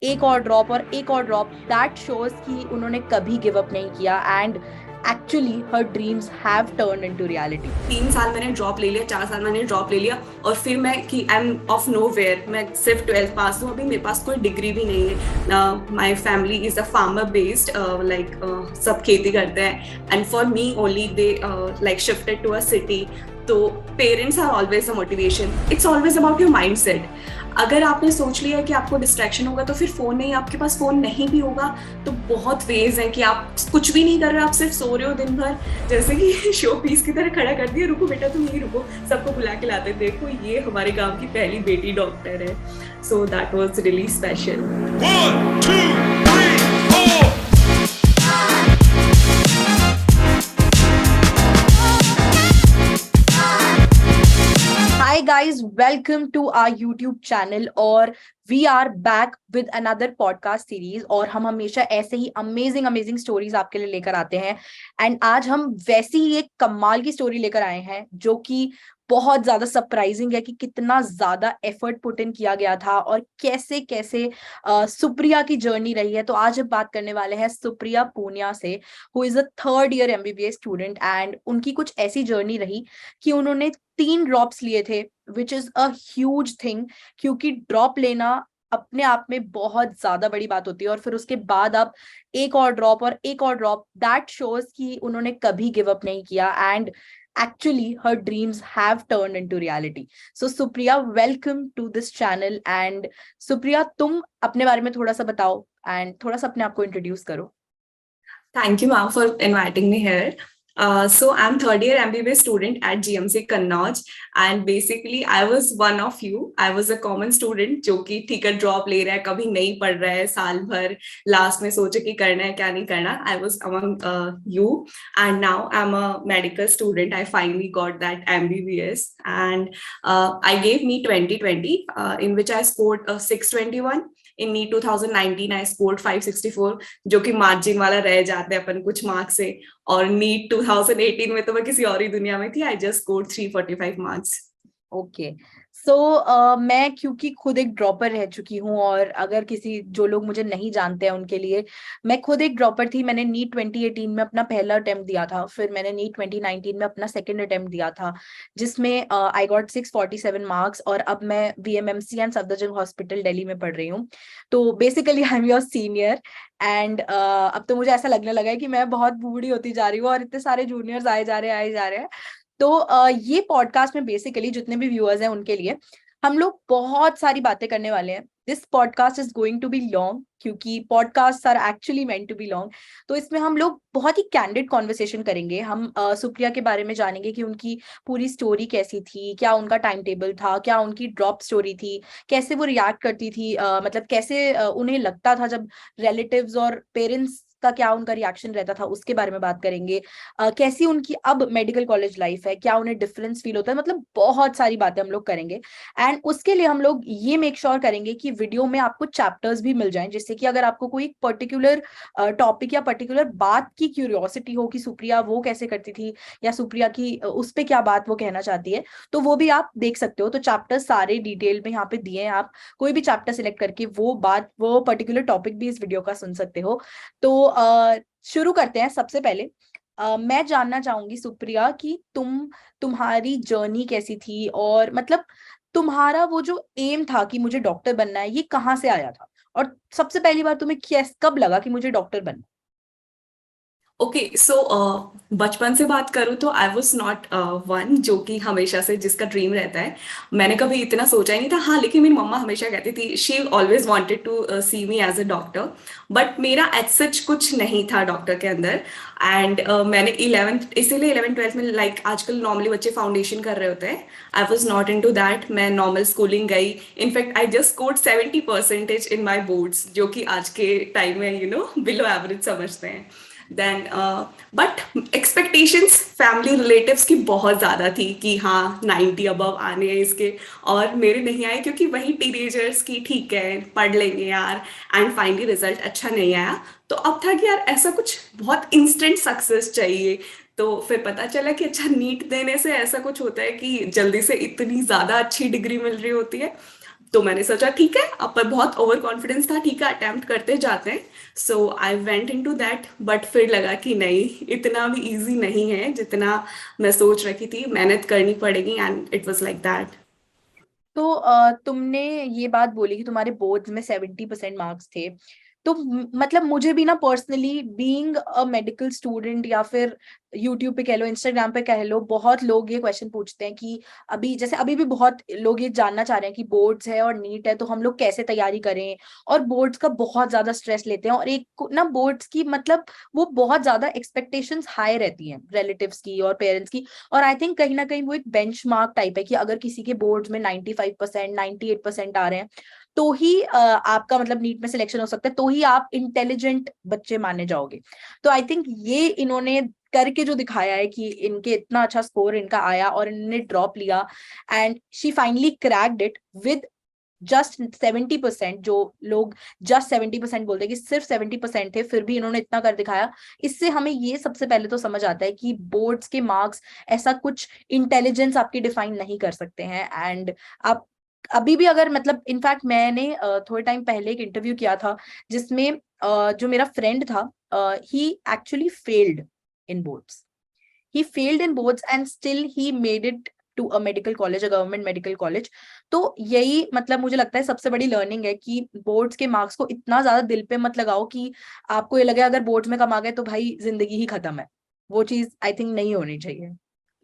एक और ड्रॉप और एक और ड्रॉप, दैट शोज कि उन्होंने कभी गिव अप नहीं किया and actually her dreams have turn into reality. 3 साल मैंने ड्रॉप ले लिया, 4 साल मैंने ड्रॉप ले लिया और फिर मैं कि I am off nowhere, मैं सिर्फ 12th पास हूँ, अभी मेरे पास कोई डिग्री भी नहीं है। My family is a farmer based, like सब खेती करते हैं and for me only they like shifted to a city. तो parents are always a motivation, it's always about your mindset. अगर आपने सोच लिया कि आपको डिस्ट्रैक्शन होगा तो फिर फोन नहीं, आपके पास फोन नहीं भी होगा तो बहुत वेज है कि आप कुछ भी नहीं कर रहे, आप सिर्फ सो रहे हो दिन भर, जैसे कि शो पीस की तरह खड़ा कर दिया, रुको बेटा तुम यही रुको, सबको बुला के लाते, देखो ये हमारे गांव की पहली बेटी डॉक्टर है। So that was really special. 1 2 3 4 Hi guys, welcome to our YouTube channel और we are back with another podcast series और हम हमेशा ऐसे ही अमेजिंग स्टोरीज आपके लिए लेकर आते हैं। एंड आज हम वैसी ही एक कमाल की स्टोरी लेकर आए हैं जो कि बहुत ज्यादा सरप्राइजिंग है कि कितना ज्यादा एफर्ट पुट इन किया गया था और कैसे कैसे सुप्रिया की जर्नी रही है। तो आज हम बात करने वाले हैं सुप्रिया पूनिया से, who is a third year MBBS student and उनकी कुछ ऐसी जर्नी रही कि उन्होंने 3 ड्रॉप्स लिए थे, which is a huge thing, क्योंकि ड्रॉप लेना अपने आप में बहुत ज्यादा बड़ी बात होती है और फिर उसके बाद आप एक और ड्रॉप और एक और ड्रॉप, दैट शोज कि उन्होंने कभी गिव अप नहीं किया and actually her dreams have turn into reality. So Supriya, welcome to this channel. And Supriya, तुम अपने बारे में थोड़ा सा बताओ एंड थोड़ा सा अपने आप को इंट्रोड्यूस करो। Thank you, ma'am, for inviting me here. So I'm third year MBBS student at GMC Kannauj, and basically I was one of you. I was a common student जो कि ठीक है ड्रॉप ले रहा है, कभी नहीं पढ़ रहा है साल भर, लास्ट में सोचे कि करना है क्या नहीं करना. I was among you, and now I'm a medical student. I finally got that MBBS, and I gave NEET 2020, in which I scored 621. In NEET 2019 I scored 564, जो कि मार्जिन वाला रह जाते हैं अपन कुछ मार्क्स से, और नीट 2018 में तो मैं किसी और ही दुनिया में थी. I just scored 345 marks. Okay, so मैं क्योंकि खुद एक ड्रॉपर रह चुकी हूँ और अगर किसी जो लोग मुझे नहीं जानते हैं उनके लिए, मैं खुद एक ड्रॉपर थी। मैंने नीट 2018 में अपना पहला अटेम्प्ट दिया था, फिर मैंने नीट 2019 में अपना सेकंड अटेम्प्ट दिया था, जिसमें आई गॉट 647 मार्क्स और अब मैं VMMC and Safdarjung hospital Delhi में पढ़ रही हूँ। तो basically I am your senior and अब तो मुझे ऐसा लगने लगा है कि मैं बहुत बूढ़ी होती जा रही हूँ और इतने सारे जूनियर्स आए जा रहे हैं। तो ये पॉडकास्ट में बेसिकली जितने भी व्यूअर्स हैं उनके लिए हम लोग बहुत सारी बातें करने वाले हैं। This podcast is going to be long क्योंकि podcast are actually meant to be long. तो इसमें हम लोग बहुत ही कैंडिड कॉन्वर्सेशन करेंगे। हम सुप्रिया के बारे में जानेंगे कि उनकी पूरी स्टोरी कैसी थी, क्या उनका टाइम टेबल था, क्या उनकी ड्रॉप स्टोरी थी, कैसे वो रिएक्ट करती थी, मतलब कैसे उन्हें लगता था जब रिलेटिव्स और पेरेंट्स का क्या उनका रिएक्शन रहता था, उसके बारे में बात करेंगे। कैसी उनकी अब मेडिकल कॉलेज लाइफ है, क्या उन्हें डिफरेंस फील होता है, मतलब बहुत सारी बातें हम लोग करेंगे। एंड उसके लिए हम लोग ये मेक श्योर करेंगे कि वीडियो में आपको चैप्टर्स भी मिल जाएं, जिससे कि अगर आपको कोई पर्टिकुलर टॉपिक या पर्टिकुलर बात की क्यूरियोसिटी हो कि सुप्रिया वो कैसे करती थी या सुप्रिया की उस पे क्या बात वो कहना चाहती है, तो वो भी आप देख सकते हो। तो चैप्टर सारे डिटेल में यहाँ पे दिए हैं, आप कोई भी चैप्टर सिलेक्ट करके वो बात, वो पर्टिकुलर टॉपिक भी इस वीडियो का सुन सकते हो। तो शुरू करते हैं। सबसे पहले मैं जानना चाहूंगी सुप्रिया कि तुम्हारी जर्नी कैसी थी और मतलब तुम्हारा वो जो एम था कि मुझे डॉक्टर बनना है, ये कहाँ से आया था और सबसे पहली बार तुम्हें कब लगा कि मुझे डॉक्टर बनना ओके, सो बचपन से बात करूँ तो आई वॉज नॉट वन जो कि हमेशा से जिसका ड्रीम रहता है. मैंने कभी इतना सोचा ही नहीं था. हाँ, लेकिन मेरी मम्मा हमेशा कहती थी, she always wanted to see me as a doctor, but मेरा एज सच कुछ नहीं था डॉक्टर के अंदर. एंड मैंने 11th, इसीलिए 11th 12th में लाइक आजकल नॉर्मली बच्चे फाउंडेशन कर रहे होते हैं, I was not into that. मैं नॉर्मल स्कूलिंग गई. In fact I just scored 70% in my boards, जो कि आज के टाइम में बिलो एवरेज समझते हैं. Then but expectations family relatives की बहुत ज़्यादा थी कि हाँ 90 अबव आने हैं इसके, और मेरे नहीं आए क्योंकि वही टीनेजर्स की ठीक है पढ़ लेंगे यार. एंड फाइनली रिजल्ट अच्छा नहीं आया. तो अब था कि यार ऐसा कुछ बहुत इंस्टेंट सक्सेस चाहिए. तो फिर पता चला कि अच्छा नीट देने से ऐसा कुछ होता है कि जल्दी से इतनी ज़्यादा अच्छी डिग्री मिल रही होती है. तो मैंने सोचा ठीक है, अब पर बहुत ओवर कॉन्फिडेंस था, ठीक है अटेम्प्ट करते जाते हैं। So I went into that, but फिर लगा कि नहीं, इतना भी इजी नहीं है जितना मैं सोच रखी थी, मेहनत करनी पड़ेगी, and it was like that. तो तुमने ये बात बोली कि तुम्हारे बोर्ड्स में 70% मार्क्स थे। तो मतलब मुझे भी ना personally being a medical student, या फिर यूट्यूब पे कह लो, इंस्टाग्राम पे कह लो, बहुत लोग ये क्वेश्चन पूछते हैं कि अभी जैसे अभी भी बहुत लोग ये जानना चाह रहे हैं कि बोर्ड्स है और नीट है तो हम लोग कैसे तैयारी करें, और बोर्ड्स का बहुत ज्यादा स्ट्रेस लेते हैं, और एक ना बोर्ड्स की मतलब वो बहुत ज्यादा एक्सपेक्टेशंस हाई रहती हैं रिलेटिव्स की और पेरेंट्स की। और आई थिंक कहीं ना कहीं वो एक बेंचमार्क टाइप है कि अगर किसी के बोर्ड्स में 95%, 98% आ रहे हैं तो ही आपका मतलब नीट में सिलेक्शन हो सकता है, तो ही आप इंटेलिजेंट बच्चे माने जाओगे। तो आई थिंक ये इन्होंने करके जो दिखाया है कि इनके इतना अच्छा स्कोर इनका आया और इन्होंने ड्रॉप लिया, and she finally cracked it with just 70%। जो लोग जस्ट 70% बोलते हैं कि सिर्फ 70% थे, फिर भी इन्होंने इतना कर दिखाया। इससे हमें ये सबसे पहले तो समझ आता है कि बोर्ड्स के मार्क्स ऐसा कुछ इंटेलिजेंस आपकी डिफाइन नहीं कर सकते हैं। एंड आप अभी भी अगर मतलब इनफैक्ट मैंने थोड़े टाइम पहले एक इंटरव्यू किया था जिसमें जो मेरा फ्रेंड था, he actually failed in boards. he failed in boards and still he made it to a medical college, a government medical college। तो यही मतलब मुझे लगता है सबसे बड़ी लर्निंग है कि बोर्ड्स के मार्क्स को इतना ज्यादा दिल पे मत लगाओ कि आपको ये लगे अगर बोर्ड्स में कम आ गए तो भाई जिंदगी ही खत्म है। वो चीज आई थिंक नहीं होनी चाहिए।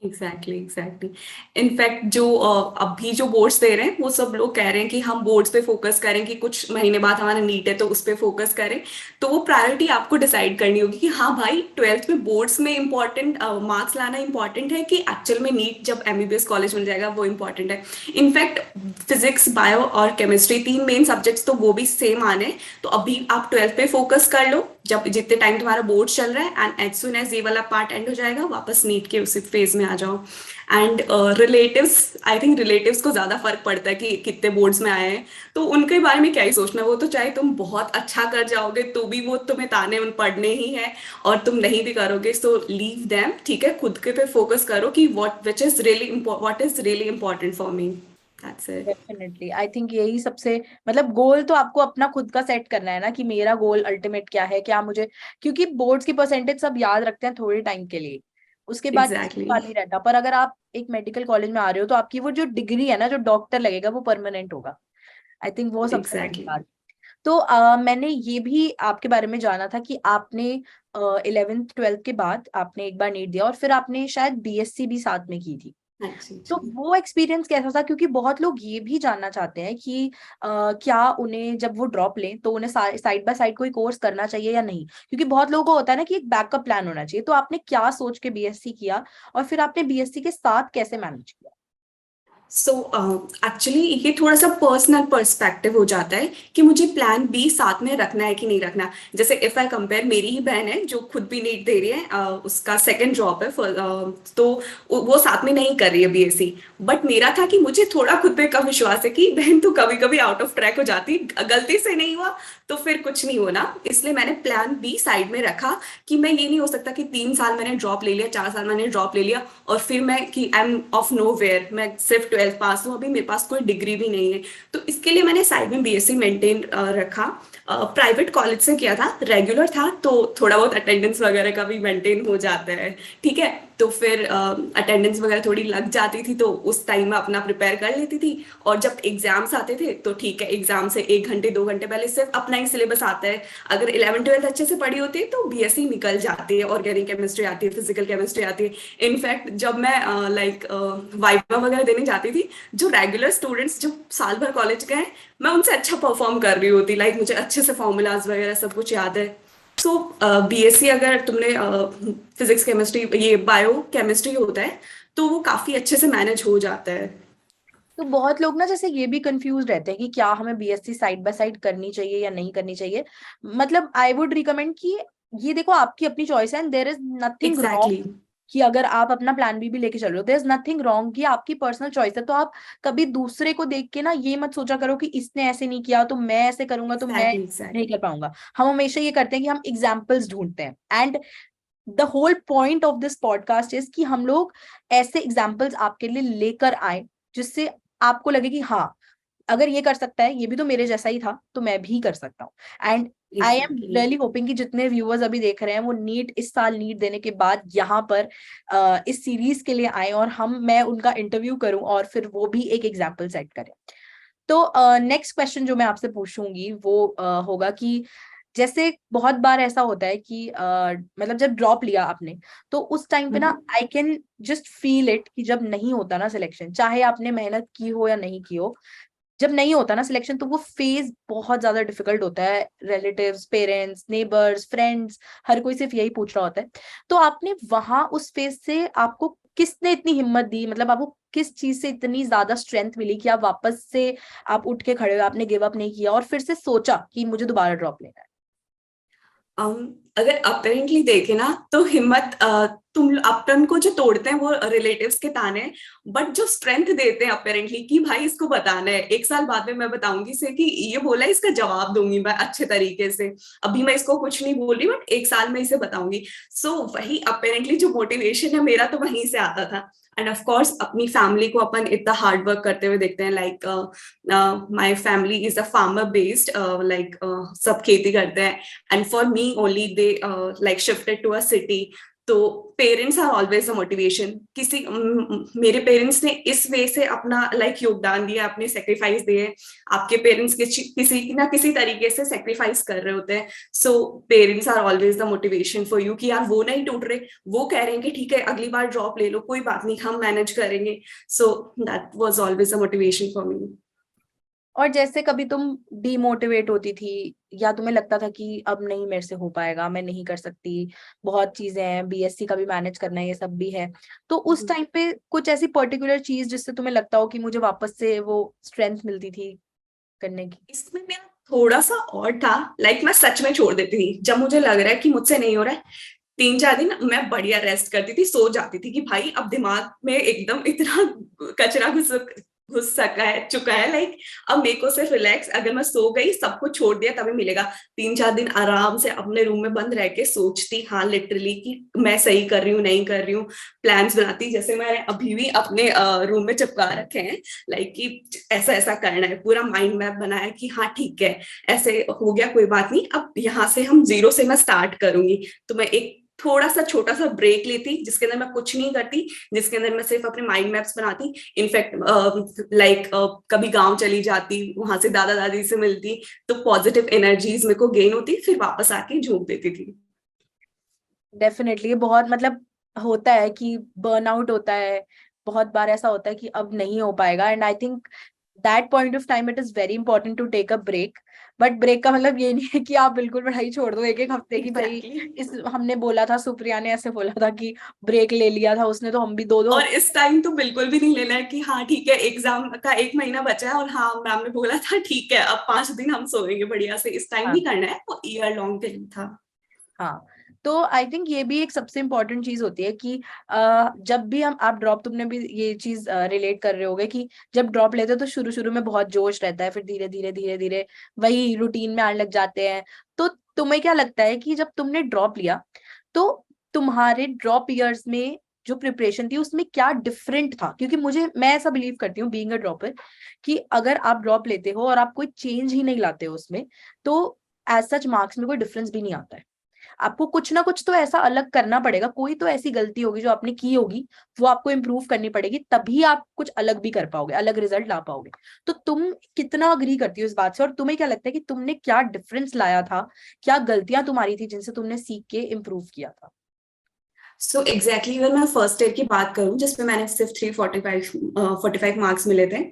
Exactly exactly. इनफैक्ट जो अभी जो बोर्ड्स दे रहे हैं वो सब लोग कह रहे हैं कि हम बोर्ड्स पे फोकस करें, कि कुछ महीने बाद हमारा नीट है तो उस पे फोकस करें। तो वो प्रायोरिटी आपको डिसाइड करनी होगी कि हाँ भाई, 12th में बोर्ड्स में इंपॉर्टेंट मार्क्स लाना इंपॉर्टेंट है, कि एक्चुअल में नीट जब एमबीबीएस कॉलेज मिल जाएगा वो इंपॉर्टेंट है। इनफैक्ट फिजिक्स, बायो और केमिस्ट्री, तीन मेन सब्जेक्ट्स तो वो भी सेम आने हैं। तो अभी आप 12th पे फोकस कर लो, जब जितने टाइम तुम्हारा बोर्ड चल रहा है, एंड एज सुन एज ये वाला पार्ट एंड हो जाएगा, वापस नीट के उसी फेज में आ जाओ। And relatives, I think relatives को ज्यादा फर्क पड़ता है कि कितने बोर्ड्स में आए हैं, तो उनके बारे में क्या ही सोचना। वो तो चाहे तुम बहुत अच्छा कर जाओगे तो भी वो तुम्हें ताने उन पढ़ने ही है, और तुम नहीं भी करोगे सो लीव देम, ठीक है, खुद के पे फोकस करो कि what is really important for me. That's it. Definitely I think यही सबसे मतलब गोल तो आपको अपना खुद का सेट करना है ना कि मेरा गोल अल्टीमेट क्या है, क्या मुझे, क्योंकि बोर्ड्स की परसेंटेज सब याद रखते हैं थोड़े टाइम के लिए, उसके बाद किसी को एग्जैक्टली याद नहीं रहता। पर अगर आप एक मेडिकल कॉलेज में आ रहे हो तो आपकी वो जो डिग्री है ना, जो डॉक्टर लगेगा, वो परमानेंट होगा। आई थिंक वो सबसे बड़ी एग्जैक्टली। बात। तो मैंने ये भी आपके बारे में जाना था कि आपने 11th 12th के बाद आपने एक बार नीट दिया और फिर आपने शायद बीएससी भी साथ में की थी। हाँ जी तो जी। वो एक्सपीरियंस कैसा था, क्योंकि बहुत लोग ये भी जानना चाहते हैं कि क्या उन्हें जब वो ड्रॉप लें तो उन्हें साइड बाय साइड कोई कोर्स करना चाहिए या नहीं, क्योंकि बहुत लोगों को होता है ना कि एक बैकअप प्लान होना चाहिए। तो आपने क्या सोच के बीएससी किया और फिर आपने बीएससी के साथ कैसे मैनेज किया? सो एक्चुअली ये थोड़ा सा पर्सनल पर्सपेक्टिव हो जाता है कि मुझे प्लान बी साथ में रखना है कि नहीं रखना। जैसे इफ आई कंपेयर, मेरी ही बहन है जो खुद भी नीट दे रही है, उसका सेकंड जॉब है तो वो साथ में नहीं कर रही है बीएससी। बट मेरा था कि मुझे थोड़ा खुद पे कम विश्वास है कि बहन तो कभी कभी आउट ऑफ ट्रैक हो जाती, गलती से नहीं हुआ तो फिर कुछ नहीं होना, इसलिए मैंने प्लान बी साइड में रखा। कि मैं ये नहीं हो सकता कि 3 साल मैंने ड्रॉप ले लिया, 4 साल मैंने ड्रॉप ले लिया, और फिर मैं कि I am off nowhere, मैं सिर्फ 12th पास हूँ, अभी मेरे पास कोई डिग्री भी नहीं है। तो इसके लिए मैंने साइड में बीएससी मेंटेन रखा। प्राइवेट कॉलेज से किया था, रेगुलर था, तो थोड़ा बहुत अटेंडेंस वगैरह का भी मेंटेन हो जाता है, ठीक है। तो फिर अटेंडेंस वगैरह थोड़ी लग जाती थी तो उस टाइम में अपना प्रिपेयर कर लेती थी। और जब एग्जाम्स आते थे तो ठीक है, एग्जाम से 1 घंटे 2 घंटे पहले सिर्फ अपना ही सिलेबस आता है, अगर 11th 12th अच्छे से पढ़ी होती है तो बीएससी निकल जाती है, ऑर्गेनिक केमिस्ट्री आती है, फिजिकल केमिस्ट्री आती है। इनफैक्ट जब मैं वाइवा वगैरह देने जाती थी, जो रेगुलर स्टूडेंट्स जो साल भर कॉलेज गए हैं, मैं उनसे अच्छा परफॉर्म कर रही होती, लाइक मुझे अच्छे से फॉर्मूलाज वगैरह सब कुछ याद है। सो बीएससी अगर तुमने फिजिक्स केमिस्ट्री, ये बायो केमिस्ट्री होता है, तो वो काफी अच्छे से मैनेज हो जाता है। तो बहुत लोग ना जैसे ये भी कंफ्यूज रहते हैं कि क्या हमें बीएससी साइड बाय साइड करनी चाहिए या नहीं करनी चाहिए। मतलब आई वुड रिकमेंड कि ये देखो आपकी अपनी चॉइस है, and there is nothing exactly wrong कि अगर आप अपना प्लान बी भी लेके चल रहे हो, देयर इज नथिंग रॉन्ग, कि आपकी पर्सनल चॉइस है। तो आप कभी दूसरे को देख के ना ये मत सोचा करो कि इसने ऐसे नहीं किया तो मैं ऐसे करूंगा तो मैं एग्जैक्टली नहीं कर एग्जैक्टली। पाऊंगा। हम हमेशा ये करते हैं कि हम एग्जाम्पल्स ढूंढते हैं, and the whole point of this podcast is कि हम लोग ऐसे एग्जाम्पल्स आपके लिए लेकर आए जिससे आपको लगे कि हाँ, अगर ये कर सकता है, ये भी तो मेरे जैसा ही था, तो मैं भी कर सकता हूँ। And I am exactly. Really hoping कि जितने व्यूअर्स अभी देख रहे हैं वो नीट इस साल नीट देने के बाद यहाँ पर इस सीरीज के लिए आए और मैं उनका इंटरव्यू करूं और फिर वो भी एक एग्जाम्पल सेट करें। तो नेक्स्ट क्वेश्चन जो मैं आपसे पूछूंगी वो होगा कि जैसे बहुत बार ऐसा होता है कि मतलब जब ड्रॉप लिया आपने, तो उस टाइम पे ना I can just feel it कि जब नहीं होता ना सिलेक्शन, चाहे आपने मेहनत की हो या नहीं की हो, जब नहीं होता ना सिलेक्शन तो वो फेज बहुत ज्यादा डिफिकल्ट होता है। रिलेटिव्स, पेरेंट्स, नेबर्स, फ्रेंड्स, हर कोई सिर्फ यही पूछ रहा होता है। तो आपने वहां उस फेज से आपको किसने इतनी हिम्मत दी, मतलब आपको किस चीज से इतनी ज्यादा स्ट्रेंथ मिली कि आप वापस से आप उठ के खड़े हुए, आपने गिव अप नहीं किया और फिर से सोचा कि मुझे दोबारा ड्रॉप लेना है? अगर अपेरेंटली देखे ना तो हिम्मत तुम अपन को जो तोड़ते हैं वो रिलेटिव्स के ताने, बट जो स्ट्रेंथ देते हैं अपेरेंटली कि भाई इसको बताना है, 1 साल बाद में मैं बताऊंगी से कि ये बोला है, इसका जवाब दूंगी मैं अच्छे तरीके से, अभी मैं इसको कुछ नहीं बोल रही बट 1 साल में इसे बताऊंगी। सो वही अपेरेंटली जो मोटिवेशन है मेरा तो वहीं से आता था। एंड ऑफ कोर्स अपनी फैमिली को अपन इतना हार्ड वर्क करते हुए देखते हैं, like my family is a farmer based, like सब खेती करते हैं, and for me only they like shifted to a city. तो parents are always the motivation. मेरे पेरेंट्स ने इस वे से अपना लाइक योगदान दिया, अपने सेक्रीफाइस दिए। आपके पेरेंट्स किसी ना किसी तरीके से सेक्रीफाइस कर रहे होते हैं। So parents are always the motivation for you कि यार वो नहीं टूट रहे, वो कह रहे हैं कि ठीक है अगली बार ड्रॉप ले लो, कोई बात नहीं हम मैनेज करेंगे। So that was always the motivation for me. और जैसे कभी तुम डीमोटिवेट होती थी या तुम्हें लगता था कि अब नहीं मेरे से हो पाएगा, मैं नहीं कर सकती, बहुत चीजें हैं, बीएससी का भी मैनेज करना है, ये सब भी है, तो उस टाइम पे कुछ ऐसी पर्टिकुलर चीज जिससे तुम्हें लगता हो कि मुझे वापस से वो स्ट्रेंथ मिलती थी करने की? इसमें मेरा थोड़ा सा और था, लाइक मैं सच में छोड़ देती थी जब मुझे लग रहा है कि मुझसे नहीं हो रहा है। 3-4 दिन मैं बढ़िया रेस्ट करती थी, सो जाती थी कि भाई अब दिमाग में एकदम इतना कचरा घुस सका है चुका है, लाइक अब मेरे को सिर्फ रिलैक्स, अगर मैं सो गई सब कुछ छोड़ दिया तभी मिलेगा। 3-4 दिन आराम से अपने रूम में बंद रह के सोचती, हाँ लिटरली कि मैं सही कर रही हूँ नहीं कर रही हूँ, प्लान्स बनाती, जैसे मैंने अभी भी अपने रूम में चिपका रखे हैं, लाइक कि ऐसा ऐसा करना है, पूरा माइंड मैप बनाया कि हाँ ठीक है ऐसे हो गया कोई बात नहीं, अब यहाँ से हम जीरो से मैं स्टार्ट करूंगी। तो मैं एक थोड़ा सा छोटा सा ब्रेक लेती जिसके अंदर मैं कुछ नहीं करती, जिसके अंदर मैं सिर्फ अपने माइंड मैप्स बनाती। इनफैक्ट लाइक कभी गांव चली जाती, वहां से दादा दादी से मिलती, तो पॉजिटिव एनर्जीज मेरे को गेन होती, फिर वापस आके झोंक देती थी। डेफिनेटली ये बहुत मतलब होता है कि बर्नआउट होता है, बहुत बार ऐसा होता है कि अब नहीं हो पाएगा, and I think that point of time it is very important to take a break. But break का मतलब ये नहीं है कि आप बिल्कुल पढ़ाई छोड़ दो एक एक हफ्ते की, भाई Exactly. इस हमने बोला था, सुप्रिया ने ऐसे बोला था कि ब्रेक ले लिया था उसने, तो हम भी 2-2 और इस टाइम तो बिल्कुल भी नहीं लेना है कि हाँ ठीक है एग्जाम का 1 महीना बचा है और हाँ मैम ने बोला था ठीक है अब 5 दिन हम सोएंगे बढ़िया से, इस टाइम हाँ नहीं करना है, वो ईयर लॉन्ग के लिए था। हाँ। तो आई थिंक ये भी एक सबसे इम्पोर्टेंट चीज होती है कि जब भी आप ड्रॉप, तुमने भी ये चीज रिलेट कर रहे होगे कि जब ड्रॉप लेते हो तो शुरू शुरू में बहुत जोश रहता है, फिर धीरे धीरे धीरे धीरे वही रूटीन में आने लग जाते हैं। तो तुम्हें क्या लगता है कि जब तुमने ड्रॉप लिया तो तुम्हारे ड्रॉप ईयर्स में जो प्रिपरेशन थी उसमें क्या डिफरेंट था? क्योंकि मैं ऐसा बिलीव करती हूँ बीइंग अ ड्रॉपर कि अगर आप ड्रॉप लेते हो और आप कोई चेंज ही नहीं लाते हो उसमें, तो एज सच मार्क्स में कोई डिफरेंस भी नहीं आता है। आपको कुछ ना कुछ तो ऐसा अलग करना पड़ेगा, कोई तो ऐसी गलती होगी जो आपने की होगी, वो आपको इम्प्रूव करनी पड़ेगी, तभी आप कुछ अलग भी कर पाओगे, अलग रिजल्ट ला पाओगे। तो तुम कितना अग्री करती हो इस बात से, और तुम्हें क्या लगता है कि तुमने क्या डिफरेंस लाया था, क्या गलतियां तुम्हारी थी जिनसे तुमने सीख के इम्प्रूव किया था? सो एग्जैक्टली अगर मैं फर्स्ट ईयर की बात करूं जिसमें मैंने सिर्फ 345 मार्क्स मिले थे,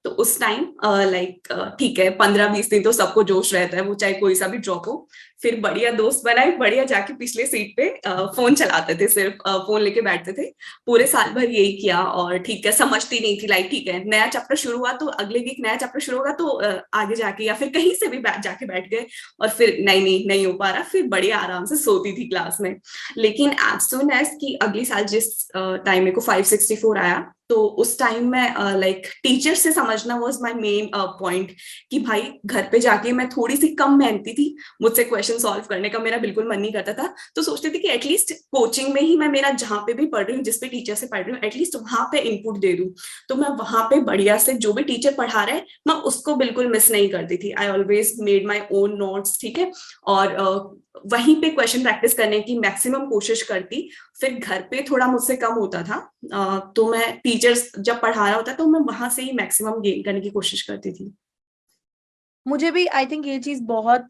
तो उस टाइम लाइक ठीक है 15-20 दिन तो सबको जोश रहता है, वो चाहे कोई सा भी ड्रॉप हो। फिर बढ़िया दोस्त बनाए, बढ़िया जाके पिछले सीट पे फोन चलाते थे, सिर्फ फोन लेके बैठते थे। पूरे साल भर यही किया और ठीक है समझती नहीं थी, लाइक ठीक है नया चैप्टर शुरू हुआ तो अगले वीक नया चैप्टर शुरू होगा तो आगे जाके या फिर कहीं से भी जाके बैठ गए, और फिर नहीं हो पा रहा, फिर बढ़िया आराम से सोती थी क्लास में। लेकिन एज सुन एज कि अगले साल जिस टाइम मेरे को 564 आया, तो उस टाइम में लाइक टीचर से समझना वाज माय मेन पॉइंट, कि भाई घर पे जाके मैं थोड़ी सी कम मेहनती थी, मुझसे क्वेश्चन सॉल्व करने का मेरा बिल्कुल मन नहीं करता था। तो सोचती थी कि एटलीस्ट कोचिंग में ही मैं मेरा जहाँ पे भी पढ़ रही हूँ, जिस पे टीचर से पढ़ रही हूँ, एटलीस्ट वहां पे इनपुट दे दूँ। तो मैं वहां पे बढ़िया से जो भी टीचर पढ़ा रहा है मैं उसको बिल्कुल मिस नहीं करती थी। I always made my own notes, ठीक है, और वहीं पे क्वेश्चन प्रैक्टिस करने की मैक्सिमम कोशिश करती। फिर घर पे थोड़ा मुझसे कम होता था, तो मैं टीचर्स जब पढ़ा रहा होता तो मैं वहां से ही मैक्सिमम गेन करने की कोशिश करती थी। मुझे भी आई थिंक ये चीज बहुत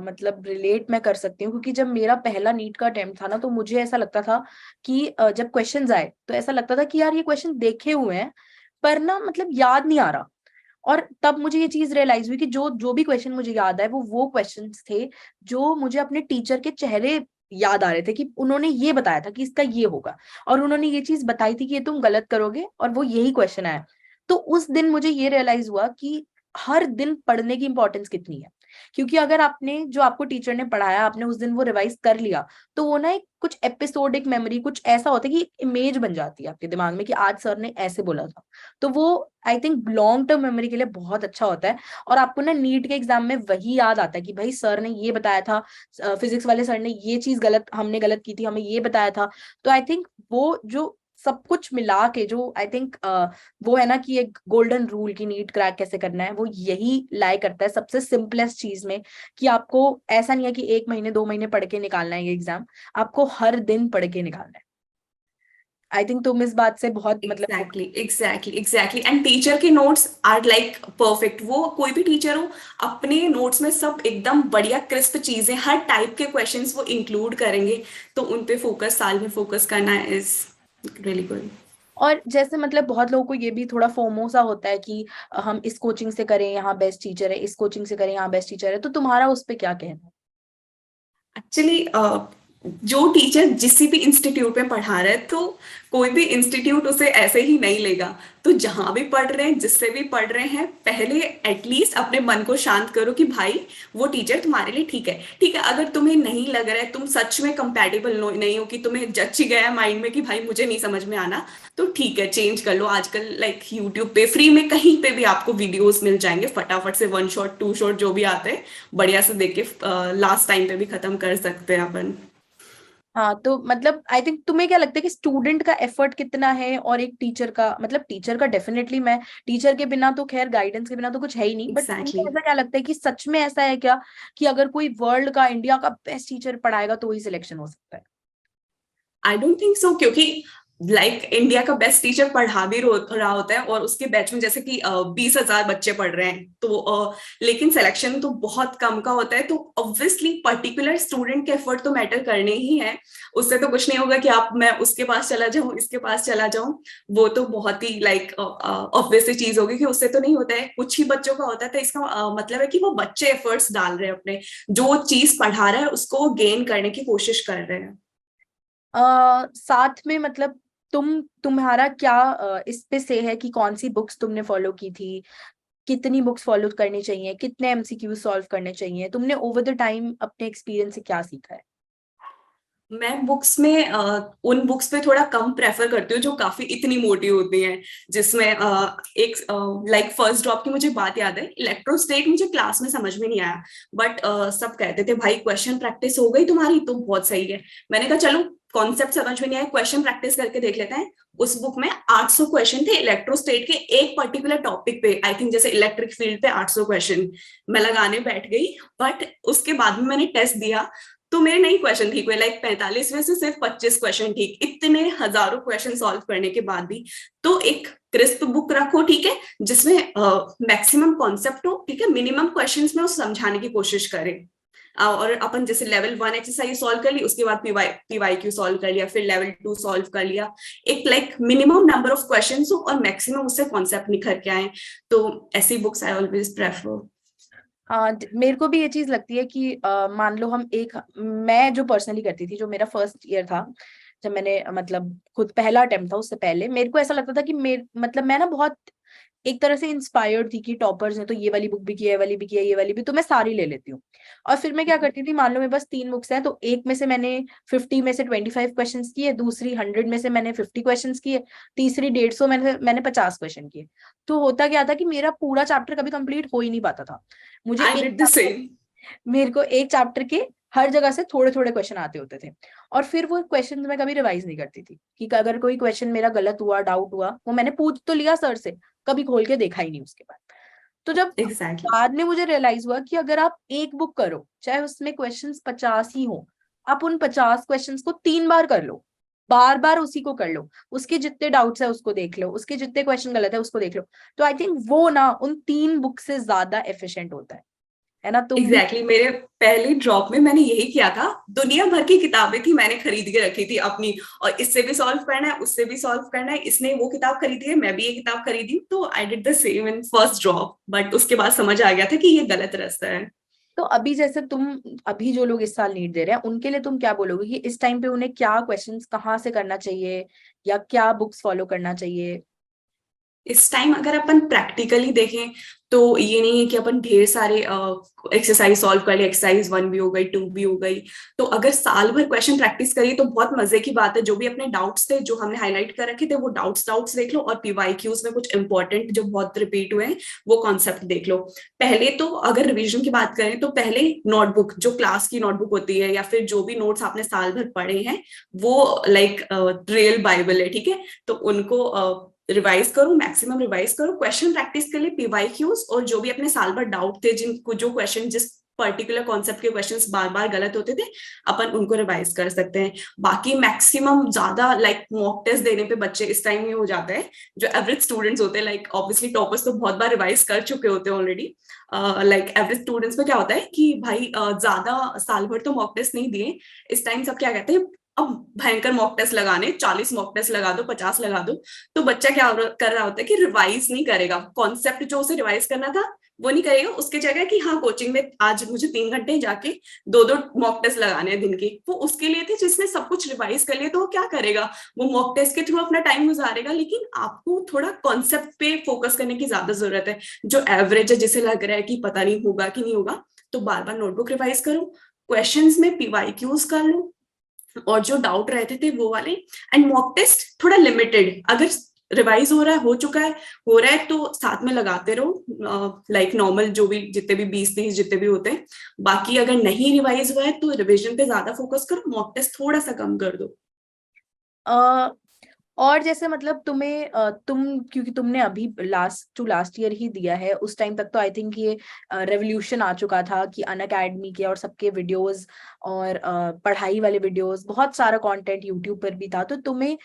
मतलब रिलेट मैं कर सकती हूँ, क्योंकि जब मेरा पहला नीट का अटेम्प्ट था ना, तो मुझे ऐसा लगता था कि जब क्वेश्चंस आए तो ऐसा लगता था कि यार ये क्वेश्चन देखे हुए हैं पर ना मतलब याद नहीं आ रहा। और तब मुझे ये चीज रियलाइज हुई कि जो जो भी क्वेश्चन मुझे याद आए वो क्वेश्चंस थे जो मुझे अपने टीचर के चेहरे याद आ रहे थे, कि उन्होंने ये बताया था कि इसका ये होगा, और उन्होंने ये चीज बताई थी कि ये तुम गलत करोगे, और वो यही क्वेश्चन आया। तो उस दिन मुझे ये रियलाइज हुआ कि हर दिन पढ़ने की इंपॉर्टेंस कितनी है। क्योंकि अगर आपने जो आपको टीचर ने पढ़ाया आपने उस दिन वो रिवाइज कर लिया, तो वो ना एक कुछ एपिसोडिक मेमोरी कुछ ऐसा होता है कि इमेज बन जाती है आपके दिमाग में कि आज सर ने ऐसे बोला था। तो वो I think long term memory के लिए बहुत अच्छा होता है। और आपको ना नीट के एग्जाम में वही याद आता है कि भाई सर ने ये बताया था, फिजिक्स वाले सर ने ये चीज गलत हमने गलत की थी, हमें ये बताया था। तो आई थिंक वो जो सब कुछ मिला के जो आई थिंक वो है ना कि एक गोल्डन रूल की नीट क्रैक कैसे करना है, वो यही लाई करता है सबसे सिंपलेस्ट चीज में, कि आपको ऐसा नहीं है कि 1 महीने 2 महीने पढ़ के निकालना है ये एग्जाम, आपको हर दिन पढ़ के निकालना है। आई थिंक तुम इस बात से बहुत मतलब एग्जैक्टली एंड टीचर के नोट्स आर लाइक परफेक्ट। वो कोई भी टीचर हो, अपने नोट्स में सब एकदम बढ़िया क्रिस्प चीजें, हर टाइप के क्वेश्चंस वो इंक्लूड करेंगे। तो उन पे फोकस, साल में फोकस करना इज रियली गुड। और जैसे मतलब बहुत लोगों को ये भी थोड़ा फोमो सा होता है कि हम इस कोचिंग से करें यहाँ बेस्ट टीचर है, इस कोचिंग से करें यहाँ बेस्ट टीचर है, तो तुम्हारा उस पे क्या कहना है? एक्चुअली जो टीचर जिस भी इंस्टीट्यूट में पढ़ा रहा है, तो कोई भी इंस्टीट्यूट उसे ऐसे ही नहीं लेगा। तो जहां भी पढ़ रहे हैं, जिससे भी पढ़ रहे हैं, पहले एटलीस्ट अपने मन को शांत करो कि भाई वो टीचर तुम्हारे लिए ठीक है। ठीक है, अगर तुम्हें नहीं लग रहा है, तुम सच में कंपैटिबल नहीं हो, कि तुम्हें जच ही गया माइंड में कि भाई मुझे नहीं समझ में आना, तो ठीक है, चेंज कर लो। आजकल लाइक यूट्यूब पे फ्री में कहीं पे भी आपको वीडियोस मिल जाएंगे, फटाफट से 1 शॉट 2 शॉट जो भी आते हैं, बढ़िया से देख के लास्ट टाइम पे भी खत्म कर सकते हैं अपन। हाँ, तो मतलब आई थिंक तुम्हें क्या लगता है कि स्टूडेंट का एफर्ट कितना है और एक टीचर का, मतलब टीचर का डेफिनेटली, मैं टीचर के बिना तो खैर गाइडेंस के बिना तो कुछ है ही नहीं, बट तुम्हें एग्जैक्टली। ऐसा क्या लगता है कि सच में ऐसा है क्या कि अगर कोई वर्ल्ड का इंडिया का बेस्ट टीचर पढ़ाएगा तो ही सिलेक्शन हो सकता है? आई डोंट थिंक सो, क्योंकि लाइक इंडिया का बेस्ट टीचर पढ़ा भी रहा होता है, और उसके बैच में जैसे कि 20,000 बच्चे पढ़ रहे हैं, तो लेकिन सिलेक्शन तो बहुत कम का होता है। तो ऑब्वियसली पर्टिकुलर स्टूडेंट के एफर्ट तो मैटर करने ही है। उससे तो कुछ नहीं होगा कि आप मैं उसके पास चला जाऊं, इसके पास चला जाऊं। वो तो बहुत ही लाइक ऑब्वियस चीज होगी कि उससे तो नहीं होता है, कुछ ही बच्चों का होता है। तो इसका मतलब है कि वो बच्चे एफर्ट्स डाल रहे हैं, अपने जो चीज पढ़ा रहा है उसको गेन करने की कोशिश कर रहे हैं। साथ में मतलब तुम्हारा क्या इस पे से है कि कौन सी बुक्स तुमने फॉलो की थी, कितनी बुक्स फॉलो करनी चाहिए, कितने एमसीक्यू सॉल्व करने चाहिए, तुमने ओवर द टाइम अपने एक्सपीरियंस से क्या सीखा है? मैं बुक्स में उन बुक्स पे थोड़ा कम प्रेफर करती हूँ जो काफी इतनी मोटी होती हैं, जिसमें एक लाइक फर्स्ट ड्रॉप की मुझे बात याद है। इलेक्ट्रोस्टेट मुझे क्लास में समझ में नहीं आया, बट सब कहते थे भाई क्वेश्चन प्रैक्टिस हो गई तुम्हारी तो बहुत सही है। मैंने कहा चलो, कॉन्सेप्ट समझ में नहीं आया, क्वेश्चन प्रैक्टिस करके देख लेते हैं। उस बुक में 800 क्वेश्चन थे इलेक्ट्रोस्टेट के, एक पर्टिकुलर टॉपिक पे, आई थिंक जैसे इलेक्ट्रिक फील्ड पे 800 क्वेश्चन। मैं लगाने बैठ गई, बट उसके बाद में मैंने टेस्ट दिया तो मेरे नहीं क्वेश्चन ठीक हुए, लाइक 45 में से सिर्फ 25 क्वेश्चन ठीक, इतने हजारों क्वेश्चन सॉल्व करने के बाद भी। तो एक क्रिस्प बुक रखो, ठीक है, जिसमें मैक्सिमम कॉन्सेप्ट हो, ठीक है, मिनिमम क्वेश्चंस में उसे समझाने की कोशिश करें। और अपन जैसे लेवल 1 एक्सरसाइज सॉल्व कर ली, उसके बाद पीवाईक्यू सॉल्व कर लिया, फिर लेवल 2 सॉल्व कर लिया। एक like minimum number of questions हो और मैक्सिमम उससे कॉन्सेप्ट निखर के आए। तो ऐसी बुक्स आई ऑलवेज प्रेफर। हाँ, मेरे को भी ये चीज लगती है कि मान लो हम एक, मैं जो पर्सनली करती थी, जो मेरा फर्स्ट ईयर था, जब मैंने मतलब खुद पहला अटेम्प्ट था, उससे पहले मेरे को ऐसा लगता था कि मेरे मतलब मैं ना बहुत एक तरह से इंस्पायर्ड थी कि टॉपर्स ने तो ये वाली बुक भी की है, ये वाली भी की है, ये वाली भी, तो मैं सारी ले लेती हूँ। और फिर मैं क्या करती थी, मान लो मेरे पास 3 बुक्स हैं, तो एक में से मैंने 50 में से 25 क्वेश्चंस किए, दूसरी 100 में से मैंने 50 क्वेश्चंस किए, तीसरी 150 मैंने 50 क्वेश्चन किए। तो होता क्या था कि मेरा पूरा चैप्टर कभी कंप्लीट हो ही नहीं पाता था। मुझे आई एक डिड द सेम। मेरे को एक चैप्टर के हर जगह से थोड़े थोड़े क्वेश्चन आते होते थे, और फिर वो क्वेश्चन मैं कभी रिवाइज नहीं करती थी कि अगर कोई क्वेश्चन मेरा गलत हुआ, डाउट हुआ, वो मैंने पूछ तो लिया सर से, कभी खोल के देखा ही नहीं उसके बाद। तो जब एग्जैक्टली। बाद में मुझे रियलाइज हुआ कि अगर आप एक बुक करो, चाहे उसमें क्वेश्चंस 50 ही हो, आप उन 50 क्वेश्चंस को 3 बार कर लो, बार बार उसी को कर लो, उसके जितने डाउट्स है उसको देख लो, उसके जितने क्वेश्चन गलत है उसको देख लो, तो आई थिंक वो ना उन 3 बुक से ज्यादा एफिशिएंट होता है ना? तुम भी एग्जैक्टली मेरे पहले ड्रॉप में मैंने यही किया था। दुनिया भर की किताबें थी, मैंने खरीद के रखी थी अपनी, और इससे भी सॉल्व करना है, उससे भी सॉल्व करना है, इसने वो किताब खरीदी है, मैं भी ये किताब खरीदी, तो I did the same in first drop. But उसके बाद समझ आ गया था कि ये गलत रास्ता है। तो अभी जैसे तुम, अभी जो लोग इस साल नीट दे रहे हैं उनके लिए तुम क्या बोलोगे कि इस टाइम पे उन्हें क्या क्वेश्चंस कहाँ से करना चाहिए, या क्या बुक्स फॉलो करना चाहिए? इस टाइम अगर अपन प्रैक्टिकली देखें तो ये नहीं है कि अपन ढेर सारे एक्सरसाइज सॉल्व कर ले, एक्सरसाइज 1 भी हो गई, 2 भी हो गई। तो अगर साल भर क्वेश्चन प्रैक्टिस करिए तो बहुत मजे की बात है। जो भी अपने डाउट्स थे जो हमने हाईलाइट कर रखे थे वो डाउट्स देख लो, और पीवाईक्यूज में कुछ इंपॉर्टेंट जो बहुत रिपीट हुए हैं वो कॉन्सेप्ट देख लो। पहले तो अगर रिविजन की बात करें तो पहले नोटबुक, जो क्लास की नोटबुक होती है या फिर जो भी नोट्स आपने साल भर पढ़े हैं, वो लाइक रियल बाइबल है, ठीक है। तो उनको रिवाइज करो, मैक्सिमम रिवाइज करो, क्वेश्चन प्रैक्टिस के लिए पीवाईक्यूज, और जो भी अपने साल भर डाउट थे, जिनको जो क्वेश्चन जिस पर्टिकुलर कॉन्सेप्ट के क्वेश्चंस बार बार गलत होते थे, अपन उनको रिवाइज कर सकते हैं। बाकी मैक्सिमम ज्यादा लाइक मॉक टेस्ट देने पे बच्चे इस टाइम में हो जाते हैं, जो एवरेज स्टूडेंट्स होते हैं, लाइक ऑब्वियसली टॉपर्स तो बहुत बार रिवाइज कर चुके होते हैं ऑलरेडी। लाइक एवरेज स्टूडेंट्स में क्या होता है कि भाई ज्यादा साल भर तो मॉक टेस्ट नहीं दिए, इस टाइम सब क्या कहते हैं, अब भयंकर मॉक टेस्ट लगाने, 40 मॉक टेस्ट लगा दो, 50 लगा दो। तो बच्चा क्या कर रहा होता है कि रिवाइज नहीं करेगा, कॉन्सेप्ट जो उसे रिवाइज करना था वो नहीं करेगा, उसके जगह कि हाँ कोचिंग में आज मुझे 3 घंटे जाके 2-2 मॉक टेस्ट लगाने हैं दिन के, वो उसके लिए थे जिसने सब कुछ रिवाइज कर लिया। तो वो क्या करेगा, वो मॉक टेस्ट के थ्रू अपना टाइम गुजारेगा। लेकिन आपको थोड़ा कॉन्सेप्ट पे फोकस करने की ज्यादा जरूरत है। जो एवरेज है, जिसे लग रहा है कि पता नहीं होगा कि नहीं होगा, तो बार बार नोटबुक रिवाइज करो, क्वेश्चंस में पीवाईक्यूज कर लो, और जो डाउट रहते थे वो वाले, एंड मॉक टेस्ट थोड़ा लिमिटेड, अगर रिवाइज हो रहा है, हो चुका है, हो रहा है, तो साथ में लगाते रहो, लाइक नॉर्मल जो भी जितने भी 20-30 जितने भी होते हैं। बाकी अगर नहीं रिवाइज हुआ है तो रिविजन पे ज्यादा फोकस करो, मॉक टेस्ट थोड़ा सा कम कर दो। अ, और जैसे मतलब तुम्हें तुम, क्योंकि तुमने अभी लास्ट ईयर ही दिया है, उस टाइम तक तो आई थिंक ये रेवोल्यूशन आ चुका था कि अनअकैडमी के और सबके वीडियोस और पढ़ाई वाले वीडियोस, बहुत सारा कंटेंट यूट्यूब पर भी था। तो तुम्हें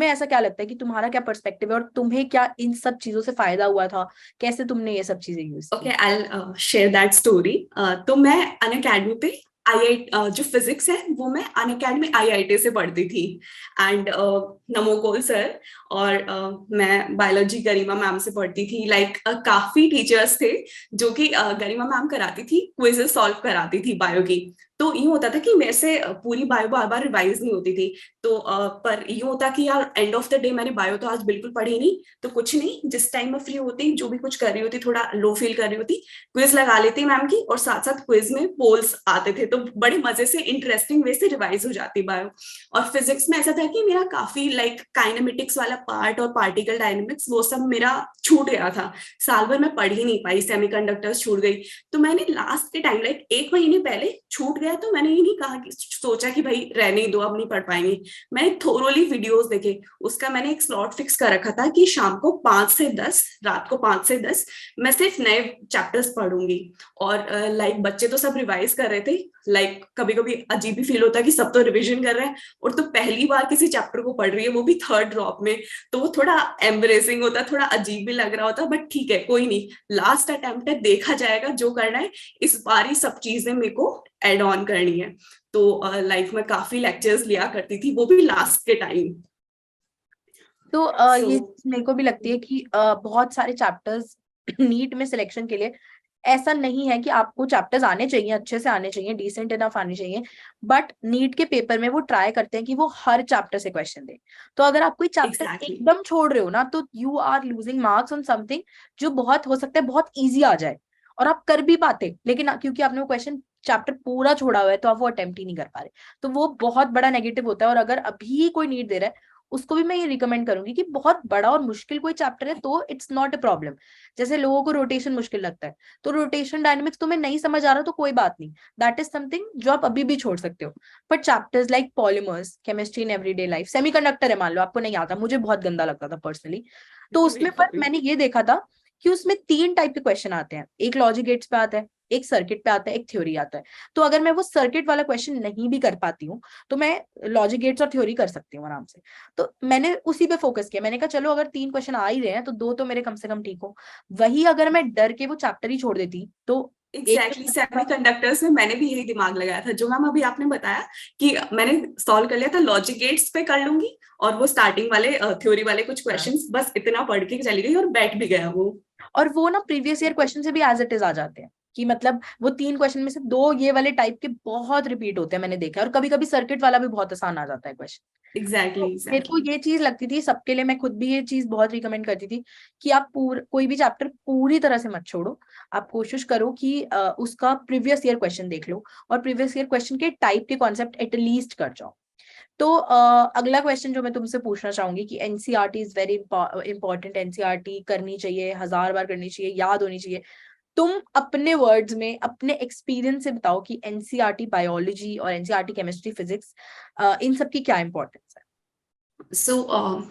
ऐसा क्या लगता है कि तुम्हारा क्या पर्सपेक्टिव है, और तुम्हें क्या इन सब चीजों से फायदा हुआ था, कैसे तुमने ये सब चीजें यूज ओके, की? I share that story. तो मैं अनअकैडमी पे आई जो फिजिक्स है वो मैं अनअकैडमी आईआईटी से पढ़ती थी, एंड नमोकोल सर, और मैं बायोलॉजी गरिमा मैम से पढ़ती थी। लाइक काफी टीचर्स थे जो कि गरिमा मैम कराती थी, क्विजेस सॉल्व कराती थी बायो की। तो ये होता था कि मेरे से पूरी बायो बार बार रिवाइज नहीं होती थी। तो पर ये होता कि यार एंड ऑफ द डे मैंने बायो तो आज बिल्कुल पढ़ी नहीं, तो कुछ नहीं, जिस टाइम में फ्री होती, जो भी कुछ कर रही होती, थोड़ा लो फील कर रही होती, क्विज लगा लेती मैम की, और साथ साथ क्विज में पोल्स आते थे, तो बड़े मजे से इंटरेस्टिंग वे से रिवाइज हो जाती बायो। और फिजिक्स में ऐसा था कि मेरा काफी लाइक काइनेमेटिक्स वाला पार्ट और पार्टिकल डायनेमिक्स वो सब मेरा छूट गया था, साल भर मैं पढ़ ही नहीं पाई, सेमीकंडक्टर्स छूट गई। तो मैंने लास्ट के टाइम लाइक 1 महीने पहले छूट गया, तो मैंने ये नहीं कहा कि सोचा कि भाई रहने ही दो, अब नहीं पढ़ पाएंगे। मैंने थोरोली वीडियोस देखे, उसका मैंने एक स्लॉट फिक्स कर रखा था कि शाम को 5 से 10, रात को 5 से 10 मैं सिर्फ नए चैप्टर्स पढ़ूंगी। और लाइक बच्चे तो सब रिवाइज कर रहे थे, लाइक कभी कभी अजीब भी फील होता है कि सब तो रिविजन कर रहे हैं और तो पहली बार किसी चैप्टर को पढ़ रही है, वो भी थर्ड ड्रॉप में। तो वो थोड़ा एम्बरेसिंग होता, थोड़ा अजीब भी लग रहा होता, बट ठीक है, कोई नहीं, लास्ट अटेम्प्ट है, देखा जाएगा जो करना है। इस बार ही सब चीजें मेरे को एड ऑन करनी है। तो लाइफ में काफी लेक्चर्स लिया करती थी, वो भी लास्ट के टाइम। तो सो ये मेरे को भी लगती है कि बहुत सारे चैप्टर्स नीट में सिलेक्शन के लिए ऐसा नहीं है कि आपको चैप्टर्स आने चाहिए, अच्छे से आने चाहिए, डिसेंट इनफ आने चाहिए, बट नीट के पेपर में वो ट्राई करते हैं कि वो हर चैप्टर से क्वेश्चन दे। तो अगर आप कोई चैप्टर एग्जैक्टली। एकदम छोड़ रहे हो ना, तो you are losing marks on something जो बहुत हो सकता है बहुत ईजी आ जाए और आप कर भी पाते, लेकिन क्योंकि आपने वो क्वेश्चन चैप्टर पूरा छोड़ा हुआ है तो आप वो अटेम्प्ट ही नहीं कर पा रहे। तो वो बहुत बड़ा नेगेटिव होता है। और अगर अभी कोई नीट दे रहा है, उसको भी मैं ये रिकमेंड करूंगी कि बहुत बड़ा और मुश्किल कोई चैप्टर है तो इट्स नॉट अ प्रॉब्लम। जैसे लोगों को रोटेशन मुश्किल लगता है, तो रोटेशन डायनेमिक्स तुम्हें नहीं समझ आ रहा तो कोई बात नहीं, दैट इज समथिंग जो आप अभी भी छोड़ सकते हो। But chapters like polymers, chemistry in everyday life, semiconductor है मान लो, आपको नहीं आता, मुझे बहुत गंदा लगता था पर्सनली, तो उसमें मेरे को पर भी। मैंने ये देखा था कि उसमें 3 टाइप के क्वेश्चन आते हैं, एक लॉजिक गेट्स पे आता है, एक सर्किट पे आता है, एक थ्योरी आता है। तो अगर मैं वो सर्किट वाला क्वेश्चन नहीं भी कर पाती हूँ तो मैं लॉजिक गेट्स और थ्योरी कर सकती हूँ आराम से। तो मैंने उसी पे फोकस किया, मैंने कहा चलो अगर 3 क्वेश्चन आ ही रहे हैं तो 2 तो मेरे कम से कम ठीक हो। वही अगर मैं डर के वो चैप्टर ही छोड़ देती तो एक एग्जैक्टली, सेमी कंडक्टर्स में मैंने भी यही दिमाग लगाया था, जो मैम अभी आपने बताया कि मैंने सॉल्व कर लिया था, लॉजिक गेट्स पे कर लूंगी और वो स्टार्टिंग वाले थ्योरी वाले कुछ क्वेश्चंस बस इतना पढ़ के चली गई और बैठ भी गया वो। और वो ना प्रीवियस ईयर क्वेश्चन से भी एज इट इज आ जाते हैं, कि मतलब वो 3 क्वेश्चन में से 2 ये वाले टाइप के बहुत रिपीट होते हैं, मैंने देखा है। और कभी कभी सर्किट वाला भी बहुत आसान आ जाता है क्वेश्चन। एग्जैक्टली तो मेरे को एग्जैक्टली। ये चीज लगती थी सबके लिए, मैं खुद भी ये चीज बहुत रिकमेंड करती थी कि आप कोई भी चैप्टर पूरी तरह से मत छोड़ो। आप कोशिश करो कि उसका प्रीवियस ईयर क्वेश्चन देख लो और प्रीवियस ईयर क्वेश्चन के टाइप के कॉन्सेप्ट एटलीस्ट कर जाओ। तो अगला क्वेश्चन जो मैं तुमसे पूछना चाहूंगी कि NCERT is very important, NCERT करनी चाहिए, 1000 बार करनी चाहिए, याद होनी चाहिए। तुम अपने वर्ड्स में अपने एक्सपीरियंस से बताओ कि एनसीईआरटी बायोलॉजी और एनसीईआरटी केमिस्ट्री फिजिक्स इन सब की क्या इंपॉर्टेंस है। सो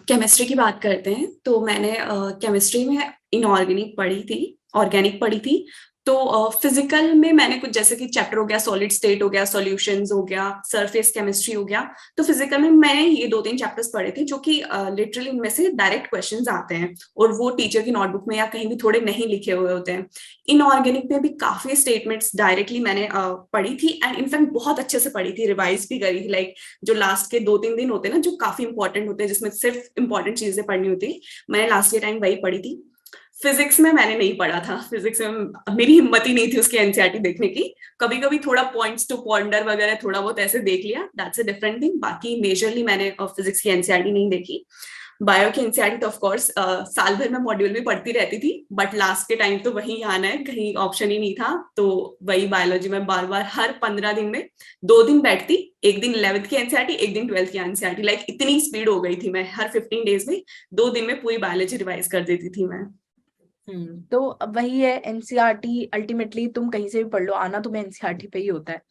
केमिस्ट्री की बात करते हैं, तो मैंने केमिस्ट्री में इनऑर्गेनिक पढ़ी थी, ऑर्गेनिक पढ़ी थी। तो फिजिकल में मैंने कुछ जैसे कि चैप्टर हो गया सॉलिड स्टेट हो गया, सॉल्यूशंस हो गया, सरफेस केमिस्ट्री हो गया। तो फिजिकल में मैंने ये 2-3 चैप्टर्स पढ़े थे जो कि लिटरली उनमें से डायरेक्ट क्वेश्चंस आते हैं और वो टीचर की नोटबुक में या कहीं भी थोड़े नहीं लिखे हुए होते हैं। इनऑर्गेनिक में भी काफी स्टेटमेंट्स डायरेक्टली मैंने पढ़ी थी एंड इनफैक्ट बहुत अच्छे से पढ़ी थी, रिवाइज भी करी थी। लाइक जो लास्ट के 2-3 दिन होते हैं ना, जो काफी इंपॉर्टेंट होते हैं, जिसमें सिर्फ इंपॉर्टेंट चीजें पढ़नी होती है, मैंने लास्ट के टाइम वही पढ़ी थी। फिजिक्स में मैंने नहीं पढ़ा था, फिजिक्स में मेरी हिम्मत ही नहीं थी उसकी एनसीईआरटी देखने की। कभी कभी थोड़ा पॉइंट्स टू पॉन्डर वगैरह थोड़ा बहुत ऐसे देख लिया, दैट्स अ डिफरेंट थिंग। बाकी मेजरली मैंने फिजिक्स की एनसीईआरटी नहीं देखी। बायो की एनसीईआरटी तो ऑफकोर्स साल भर में मॉड्यूल भी पढ़ती रहती थी, बट लास्ट के टाइम तो वही आना है, कहीं ऑप्शन ही नहीं था। तो वही बायोलॉजी में बार बार हर 15 दिन में 2 दिन बैठती, एक दिन 11th की एनसीईआरटी, एक दिन 12th की एनसीईआरटी। लाइक इतनी स्पीड हो गई थी, मैं हर 15 डेज में 2 दिन में पूरी बायोलॉजी रिवाइज कर देती थी मैं। तो अब वही है, एनसीईआरटी अल्टीमेटली तुम कहीं से भी पढ़ लो, आना तुम्हें एनसीईआरटी पे ही होता है।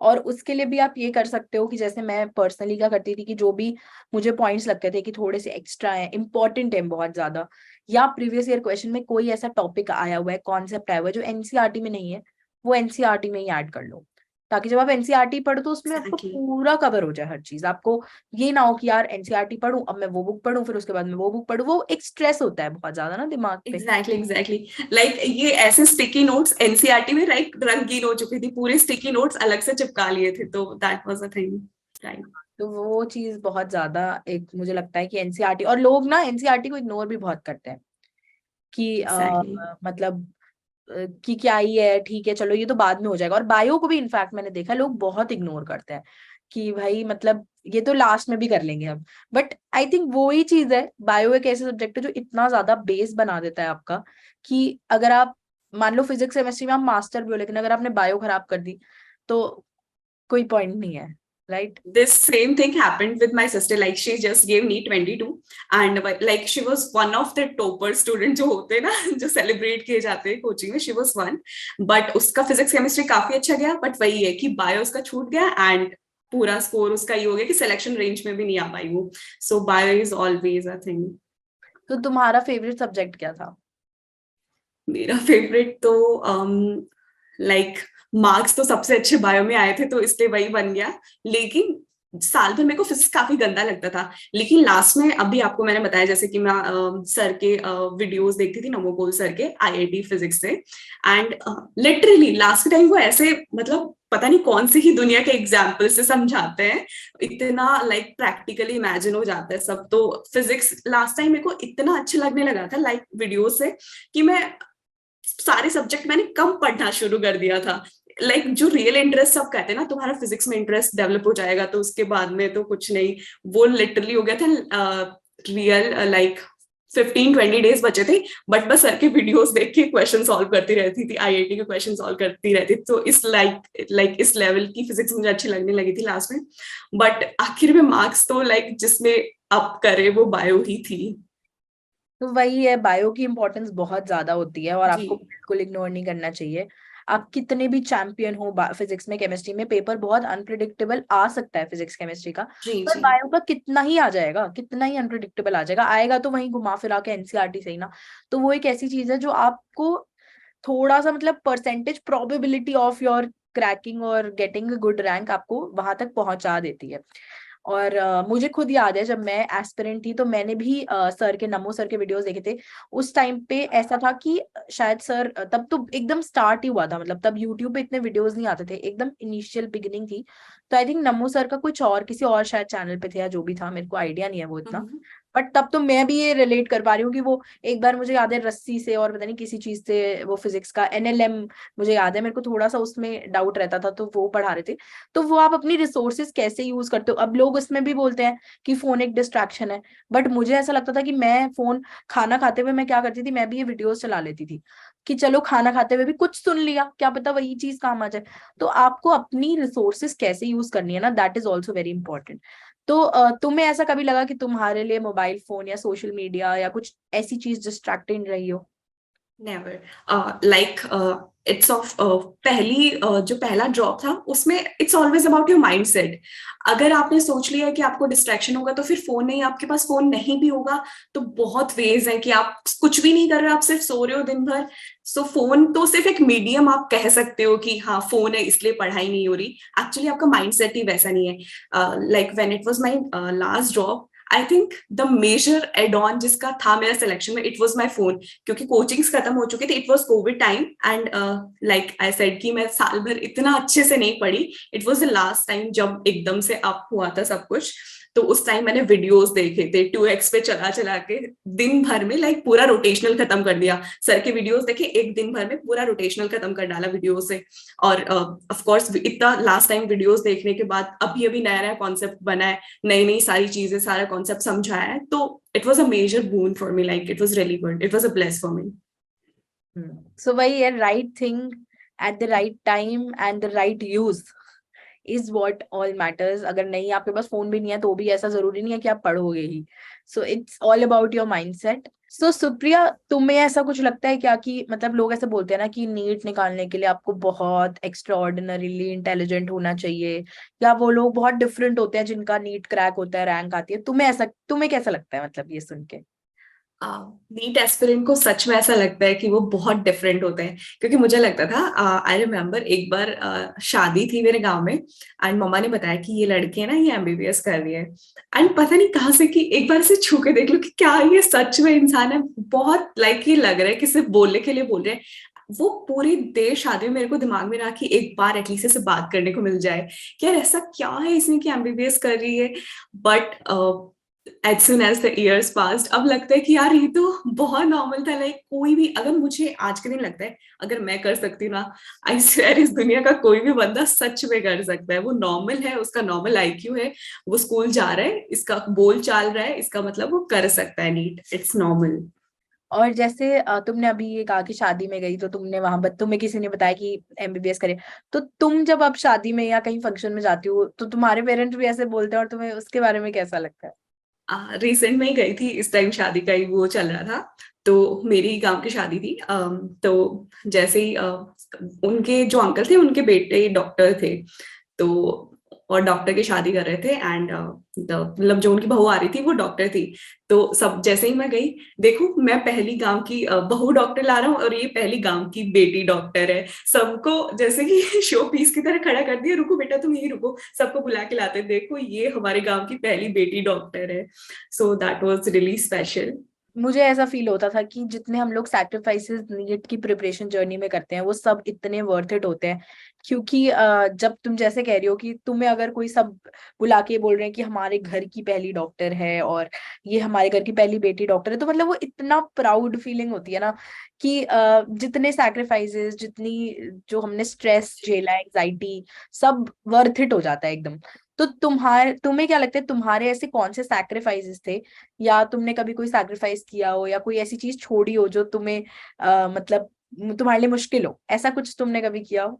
और उसके लिए भी आप ये कर सकते हो कि जैसे मैं पर्सनली क्या करती थी कि जो भी मुझे पॉइंट्स लगते थे कि थोड़े से एक्स्ट्रा है, इंपॉर्टेंट है बहुत ज्यादा, या प्रीवियस ईयर क्वेश्चन में कोई ऐसा टॉपिक आया हुआ है, कॉन्सेप्ट आया हुआ है जो एनसीईआरटी में नहीं है, वो एनसीईआरटी में ही ऐड कर लो, ताकि जब आप एनसीईआरटी पढ़ो तो उसमें आपको एग्जैक्टली पूरा कवर हो जाए हर चीज। आपको ये ना हो कि यार एनसीईआरटी पढूं, अब मैं वो बुक पढूं, फिर उसके बाद मैं वो बुक पढूं, वो एक स्ट्रेस होता है बहुत ज्यादा ना दिमाग पे। Exactly exactly. लाइक ये ऐसे स्टिकी नोट्स एनसीईआरटी में राइट रंगीन हो चुकी थी, पूरे स्टिकी नोट्स अलग से चिपका लिए थे, तो that was a thing, right. तो वो चीज बहुत ज्यादा एक मुझे लगता है कि एनसीईआरटी, और लोग ना एनसीईआरटी को इग्नोर भी बहुत करते हैं कि एग्जैक्टली मतलब कि क्या ही है, ठीक है चलो ये तो बाद में हो जाएगा। और बायो को भी इनफैक्ट मैंने देखा लोग बहुत इग्नोर करते हैं कि भाई मतलब ये तो लास्ट में भी कर लेंगे अब। बट आई थिंक वो ही चीज है, बायो एक ऐसे सब्जेक्ट है जो इतना ज्यादा बेस बना देता है आपका कि अगर आप मान लो फिजिक्स केमिस्ट्री में आप मास्टर भी हो, लेकिन अगर आपने बायो खराब कर दी तो कोई पॉइंट नहीं है, right. this same thing happened with my sister. Like she just gave NEET 22 and like she was one of the topper student जो होते हैं ना, जो सेलिब्रेट किए जाते हैं कोचिंग में, she was one, but उसका फिजिक्स केमिस्ट्री काफी अच्छा गया, बट वही है कि बायो उसका छूट गया एंड पूरा स्कोर उसका ये हो गया कि सिलेक्शन रेंज में भी नहीं आ पाई वो। So bio is always a thing. तो तुम्हारा फेवरेट सब्जेक्ट क्या था। मेरा फेवरेट तो लाइक मार्क्स तो सबसे अच्छे बायो में आए थे तो इसलिए वही बन गया। लेकिन साल भर मेरे को फिजिक्स काफी गंदा लगता था, लेकिन लास्ट में अभी आपको मैंने बताया जैसे कि मैं सर के वीडियोस देखती थी, नमोगोल सर के आईआईटी फिजिक्स से, एंड लिटरली लास्ट टाइम वो ऐसे मतलब पता नहीं कौन सी ही दुनिया के एग्जाम्पल से समझाते हैं, इतना लाइक प्रैक्टिकली इमेजिन हो जाता है सब। तो फिजिक्स लास्ट टाइम मेरे को इतना अच्छा लगने लगा था लाइक वीडियो से कि मैं सारे सब्जेक्ट मैंने कम पढ़ना शुरू कर दिया था। जो रियल इंटरेस्ट सब कहते हैं ना, तुम्हारा फिजिक्स में इंटरेस्ट डेवलप हो जाएगा तो उसके बाद में तो कुछ नहीं, वो लिटरली हो गया था रियल। 15-20 डेज बचे थे, बट बस सर के वीडियोस देख के क्वेश्चन सॉल्व करती रहती थी, आईआईटी के क्वेश्चन सॉल्व करती रहती थी। तो इस लेवल की फिजिक्स मुझे अच्छी लगने लगी थी लास्ट में। बट आखिर में मार्क्स तो जिसमें अप करे वो बायो ही थी। तो वही है, बायो की इम्पोर्टेंस बहुत ज्यादा होती है और जी। आपको बिल्कुल इग्नोर नहीं करना चाहिए। आप कितने भी चैंपियन हो फिजिक्स में, केमिस्ट्री में, पेपर बहुत अनप्रिडिक्टेबल आ सकता है फिजिक्स केमिस्ट्री का। जी। पर जी। बायो का कितना ही आ जाएगा, कितना ही अनप्रिडिक्टेबल आ जाएगा, आएगा तो वहीं घुमा फिरा के एनसीईआरटी से ही ना। तो वो एक ऐसी चीज है जो आपको थोड़ा सा मतलब percentage probability of your cracking और गेटिंग गुड रैंक आपको वहां तक पहुंचा देती है। और मुझे खुद याद है जब मैं एस्पिरेंट थी तो मैंने भी सर के, नमो सर के वीडियोस देखे थे। उस टाइम पे ऐसा था कि शायद सर तब तो एकदम स्टार्ट ही हुआ था, मतलब तब यूट्यूब पे इतने वीडियोस नहीं आते थे, एकदम इनिशियल बिगिनिंग थी। तो आई थिंक नमो सर का कुछ और किसी और शायद चैनल पे थे या जो भी था, मेरे को आइडिया नहीं है वो इतना। हम्म। बट तब तो मैं भी ये रिलेट कर पा रही हूँ कि वो एक बार मुझे याद है रस्सी से और पता नहीं किसी चीज से वो फिजिक्स का एनएलएम, मुझे याद है, मेरे को थोड़ा सा उसमें डाउट रहता था तो वो पढ़ा रहे थे। तो वो आप अपनी रिसोर्सेज कैसे यूज करते हो, अब लोग उसमें भी बोलते हैं कि फोन एक डिस्ट्रैक्शन है, बट मुझे ऐसा लगता था कि मैं फोन खाना खाते हुए मैं क्या करती थी, मैं भी ये वीडियोस चला लेती थी कि चलो खाना खाते हुए भी कुछ सुन लिया, क्या पता वही चीज काम आ जाए। तो आपको अपनी रिसोर्सेज कैसे यूज करनी है ना, that is also very important. तो तुम्हें ऐसा कभी लगा कि तुम्हारे लिए मोबाइल फोन या सोशल मीडिया या कुछ ऐसी चीज डिस्ट्रैक्टिंग रही हो? नेवर। इट्स ऑफ जो पहला जॉब था उसमें it's always about your mindset. अगर आपने सोच लिया कि आपको डिस्ट्रैक्शन होगा तो फिर फोन नहीं, आपके पास फोन नहीं भी होगा तो बहुत वेज है कि आप कुछ भी नहीं कर रहे हो, आप सिर्फ सो रहे हो दिन भर। सो फोन तो सिर्फ एक मीडियम आप कह सकते हो कि हाँ फोन है इसलिए पढ़ाई नहीं हो रही, एक्चुअली आपका माइंड सेट ही वैसा नहीं है। When it was my last job, I think the major add on जिसका था मेरा सिलेक्शन में, इट वाज माय फोन। क्योंकि कोचिंग्स खत्म हो चुके थे, it was Covid time and I said कि मैं साल भर इतना अच्छे से नहीं पढ़ी। It was the last time जब एकदम से अप हुआ था सब कुछ। तो उस टाइम मैंने वीडियोस देखे थे 2x पे चला चला के, दिन भर में पूरा रोटेशनल खत्म कर दिया। सर के वीडियोस देखे, एक दिन भर में पूरा रोटेशनल खत्म कर डाला वीडियो से। और ऑफ कोर्स इतना लास्ट टाइम वीडियोस देखने के बाद अभी अभी नया नया कॉन्सेप्ट बना है, नई नई सारी चीजें, सारा कॉन्सेप्ट समझाया है, तो it was a major boon for me, it was really good, it was a bless for me. So वही है, right thing at the right time and the right use is what all matters. अगर नहीं, आपके पास phone भी नहीं है तो भी ऐसा जरूरी नहीं है कि आप पढ़ोगे ही। So it's all about your mindset. So Supriya, तुम्हें ऐसा कुछ लगता है क्या कि मतलब लोग ऐसे बोलते हैं ना कि नीट निकालने के लिए आपको बहुत एक्स्ट्रा ऑर्डिनरीली इंटेलिजेंट होना चाहिए, या वो लोग बहुत डिफरेंट होते हैं जिनका नीट क्रैक होता है, रैंक आती है, तुम्हें कैसा लगता है मतलब ये सुन के? नीट एस्पिरेंट को सच में ऐसा लगता है कि वो बहुत डिफरेंट होते हैं। क्योंकि मुझे लगता था, आई रिमेम्बर एक बार शादी थी मेरे गांव में, एंड मम्मा ने बताया कि ये लड़की है ना, ये एमबीबीएस कर रही है। एंड पता नहीं कहाँ से कि एक बार से छू के देख लो कि क्या ये सच में इंसान है। बहुत ये लग रहा है कि सिर्फ बोलने के लिए बोल रहे हैं। वो पूरी देर शादी में मेरे को दिमाग में रहा कि एक बार एटलीस्ट इसे बात करने को मिल जाए कि यार ऐसा क्या है इसमें कि एमबीबीएस कर रही है। But as soon as the years passed, अब लगता है कि यार ये तो बहुत नॉर्मल था। कोई भी, अगर मुझे आज के दिन लगता है अगर मैं कर सकती हूँ ना, आई स्वेयर इस दुनिया का कोई भी बंदा सच में कर सकता है। वो नॉर्मल है, उसका नॉर्मल आईक्यू है, वो स्कूल जा रहा है, इसका बोल चाल रहा है, इसका मतलब वो कर सकता है नीट, इट्स नॉर्मल। और जैसे तुमने अभी ये कहा कि शादी में गई तो तुमने वहां तुम्हें किसी ने बताया कि एमबीबीएस करे, तो तुम जब अब शादी में या कहीं फंक्शन में जाती हो तो तुम्हारे पेरेंट्स भी ऐसे बोलते हैं और तुम्हें उसके बारे में कैसा लगता है? रिसेंट में ही गई थी, इस टाइम शादी का ही वो चल रहा था। तो मेरी गांव की शादी थी। तो जैसे ही उनके जो अंकल थे उनके बेटे डॉक्टर थे, तो और डॉक्टर की शादी कर रहे थे। एंड मतलब जो उनकी बहू आ रही थी वो डॉक्टर थी। तो सब जैसे ही मैं गई, देखो मैं पहली गांव की बहू डॉक्टर ला रहा हूँ और ये पहली गांव की बेटी डॉक्टर है। सबको जैसे कि शो पीस की तरह खड़ा कर दिया, रुको बेटा तुम यही रुको, सबको बुला के लाते, देखो ये हमारे गांव की पहली बेटी डॉक्टर है। So that was really special. मुझे ऐसा फील होता था कि जितने हम लोग सैक्रिफाइसेस नीट की प्रिपरेशन जर्नी में करते हैं वो सब इतने वर्थ इट होते हैं क्योंकि जब तुम जैसे कह रही हो कि तुम्हें अगर कोई सब बुला के बोल रहे हैं कि हमारे घर की पहली डॉक्टर है और ये हमारे घर की पहली बेटी डॉक्टर है, तो मतलब वो इतना प्राउड फीलिंग होती है ना कि जितने सैक्रिफाइसेस, जितनी जो हमने स्ट्रेस झेला, एंजाइटी, सब वर्थ इट हो जाता है एकदम। तो तुम्हें क्या लगता है, तुम्हारे ऐसे कौन से सैक्रिफाइसेस थे, या तुमने कभी कोई सैक्रिफाइस किया हो या कोई ऐसी चीज छोड़ी हो जो तुम्हें मतलब तुम्हारे लिए मुश्किल हो, ऐसा कुछ तुमने कभी किया हो?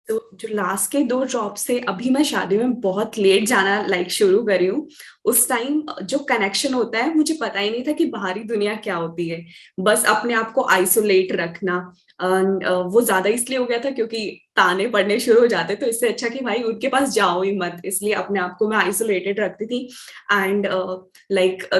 तो जो लास्ट के 2 जॉब्स थे, अभी मैं शादी में बहुत लेट जाना शुरू करी हूँ। उस टाइम जो कनेक्शन होता है, मुझे पता ही नहीं था कि बाहरी दुनिया क्या होती है। बस अपने आप को आइसोलेट रखना, वो ज्यादा इसलिए हो गया था क्योंकि ताने पड़ने शुरू हो जाते, तो इससे अच्छा कि भाई उनके पास जाओ ही मत, इसलिए अपने आप को मैं आइसोलेटेड रखती थी। एंड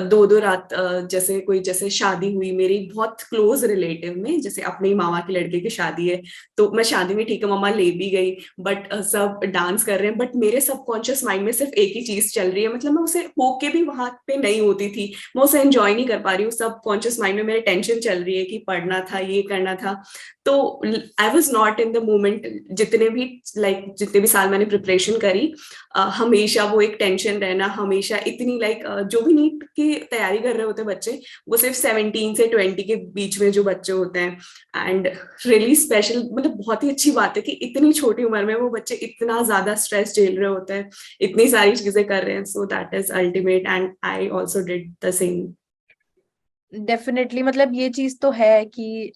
2-2 रात, जैसे शादी हुई मेरी बहुत क्लोज रिलेटिव में, जैसे अपने ही मामा के लड़के की शादी है, तो मैं शादी में ठीक है मम्मा ले भी गई, बट सब डांस कर रहे हैं, बट मेरे सबकॉन्शियस माइंड में सिर्फ एक ही चीज चल रही है, मतलब मैं उसे होके भी वहां पे नहीं होती थी, मैं उसे एंजॉय नहीं कर पा रही हूँ। सबकॉन्शियस माइंड में मेरे टेंशन चल रही है कि पढ़ना था, ये करना था। तो आई was not in the moment. जितने भी साल मैंने प्रिपरेशन करी, हमेशा वो एक टेंशन रहना, हमेशा इतनी जो भी नीट की तैयारी कर रहे होते बच्चे, वो सिर्फ 17 से 20 के बीच में जो बच्चे होते हैं, एंड रियली स्पेशल, मतलब बहुत ही अच्छी बात है कि इतनी छोटी उम्र में वो बच्चे इतना ज्यादा स्ट्रेस झेल रहे होते हैं, इतनी सारी चीजें कर रहे हैं। So that is ultimate, and I also did the same. Definitely, मतलब ये चीज तो है कि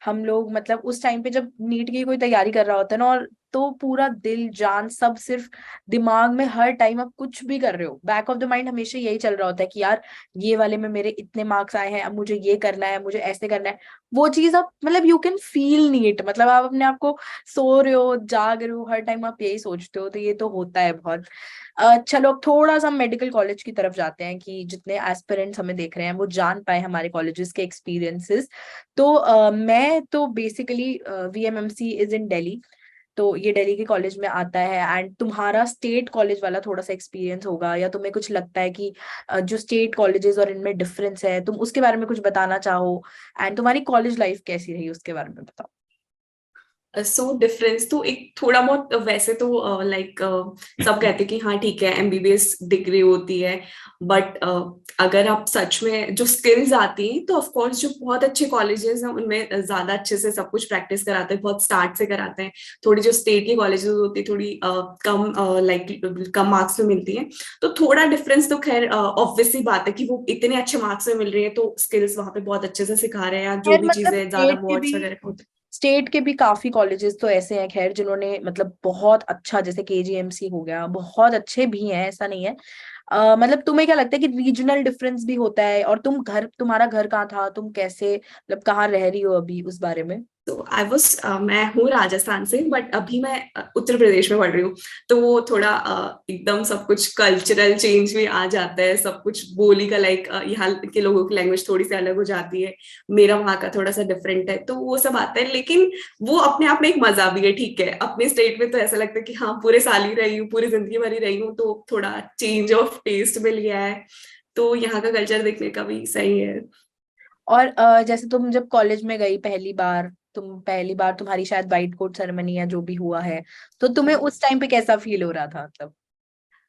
हम लोग मतलब उस टाइम पे जब नीट की कोई तैयारी कर रहा होता है ना, और तो पूरा दिल जान सब सिर्फ दिमाग में हर टाइम आप कुछ भी कर रहे हो, बैक ऑफ द माइंड हमेशा यही चल रहा होता है कि यार ये वाले में मेरे इतने मार्क्स आए हैं, अब मुझे ये करना है, मुझे ऐसे करना है। वो चीज आप मतलब यू कैन फील नीट, मतलब आप अपने आप को सो रहे हो, जाग रहे हो, हर टाइम आप यही सोचते हो, तो ये तो होता है बहुत। चलो अब थोड़ा सा मेडिकल कॉलेज की तरफ जाते हैं कि जितने एस्पिरेंट्स हमें देख रहे हैं वो जान पाए हमारे कॉलेजेस के एक्सपीरियंसेस। तो मैं तो basically VMMC is in Delhi, तो ये दिल्ली के कॉलेज में आता है। एंड तुम्हारा स्टेट कॉलेज वाला थोड़ा सा एक्सपीरियंस होगा, या तुम्हें कुछ लगता है कि जो स्टेट कॉलेजेस और इनमें डिफरेंस है, तुम उसके बारे में कुछ बताना चाहो, एंड तुम्हारी कॉलेज लाइफ कैसी रही उसके बारे में बताओ। सो डिफरेंस तो एक थोड़ा बहुत, वैसे तो सब कहते हैं कि हाँ ठीक है एमबीबीएस डिग्री होती है, बट अगर आप सच में जो स्किल्स आती हैं, तो ऑफ कोर्स जो बहुत अच्छे कॉलेजेस हैं उनमें ज्यादा अच्छे से सब कुछ प्रैक्टिस कराते हैं, बहुत स्टार्ट से कराते हैं। थोड़ी जो स्टेट की कॉलेजेस होती है थोड़ी कम मार्क्स में मिलती हैं, तो थोड़ा डिफरेंस तो खैर ऑब्वियस सी बात है कि वो इतने अच्छे मार्क्स में मिल रही है, तो स्किल्स वहां पे बहुत अच्छे से सिखा रहे हैं, या जो खैर भी मतलब चीजें ज्यादा अवार्ड्स वगैरह होते हैं। स्टेट के भी काफी कॉलेजेस तो ऐसे हैं खैर, जिन्होंने मतलब बहुत अच्छा, जैसे केजीएमसी हो गया, बहुत अच्छे भी हैं, ऐसा नहीं है। मतलब तुम्हें क्या लगता है कि रीजनल डिफरेंस भी होता है, और तुम्हारा घर कहाँ था, तुम कैसे मतलब कहाँ रह रही हो अभी, उस बारे में? तो मैं हूँ राजस्थान से, बट अभी मैं उत्तर प्रदेश में पढ़ रही हूँ। तो वो थोड़ा एकदम सब कुछ कल्चरल चेंज भी आ जाता है, सब कुछ बोली का यहाँ के लोगों की लैंग्वेज थोड़ी सी अलग हो जाती है, मेरा वहाँ का थोड़ा सा डिफरेंट है, तो वो सब आता है। लेकिन वो अपने आप में एक मजा भी है, ठीक है, अपने स्टेट में तो ऐसा लगता है कि हाँ पूरे साल ही रही हूँ, पूरी जिंदगी भर ही रही हूँ, तो थोड़ा चेंज ऑफ टेस्ट मिल गया है, तो यहाँ का कल्चर देखने का भी सही है। और जैसे तुम जब कॉलेज में गई पहली बार तुम्हारी शायद वाइट कोट सेरेमनी या जो भी हुआ है, तो तुम्हें उस टाइम पे कैसा फील हो रहा था मतलब?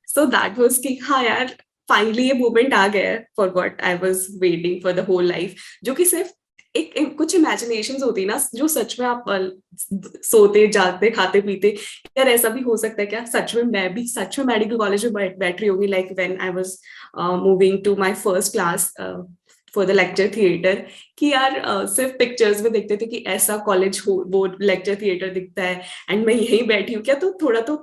सो दैट वाज कि हाँ यार, फाइनली ये मोमेंट आ गया है for what I was waiting for the whole life, जो कि सिर्फ कुछ इमेजिनेशंस होती है ना, जो सच में आप सोते जागते खाते पीते, यार ऐसा भी हो सकता है क्या, सच में मैं भी सच में मेडिकल कॉलेज में बैठ रही होंगी, when I was moving to my first class for the lecture theatre, कि यार सिर्फ पिक्चर्स में देखते थे कि ऐसा कॉलेज हो, वो लेक्चर थिएटर दिखता है, एंड मैं यहीं बैठी हूँ क्या, तो थोड़ा तो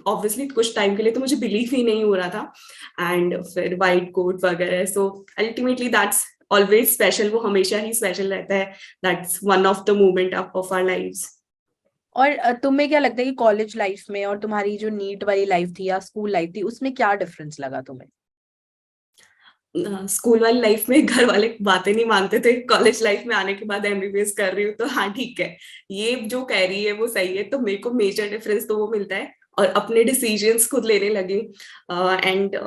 ऑब्वियसली कुछ टाइम के लिए तो मुझे बिलीव ही नहीं हो रहा था। एंड फिर वाइट कोट वगैरह, so ultimately that's always special, वो हमेशा ही स्पेशल रहता है, that's one of the moment of our lives. और तुम्हें क्या लगता है कि कॉलेज लाइफ में और तुम्हारी जो नीट वाली लाइफ थी या स्कूल लाइफ थी, उसमें क्या डिफरेंस लगा तुम्हें? स्कूल वाली लाइफ में घर वाले बातें नहीं मानते थे, कॉलेज लाइफ में आने के बाद एमबीबीएस कर रही हूँ तो हाँ ठीक है, ये जो कह रही है वो सही है, तो मेरे को मेजर डिफरेंस तो वो मिलता है, और अपने डिसीजंस खुद लेने लगी, एंड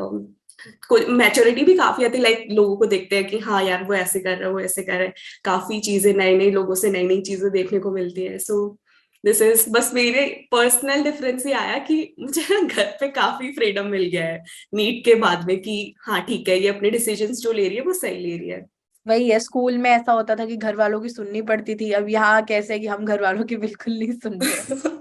मैच्योरिटी भी काफी आती है, लोगों को देखते हैं कि हाँ यार वो ऐसे कर रहा है, वो ऐसे कर रहा है, काफी चीजें नए नए लोगों से नई नई चीजें देखने को मिलती है, सो दिस इज बस मेरे पर्सनल डिफरेंस ही आया कि मुझे ना घर पे काफी फ्रीडम मिल गया है नीट के बाद में कि हाँ ठीक है, ये अपने डिसीजंस जो ले रही है वो सही ले रही है। वही है, स्कूल में ऐसा होता था कि घर वालों की सुननी पड़ती थी, अब यहाँ कैसे है कि हम घर वालों की बिल्कुल नहीं सुनते हैं।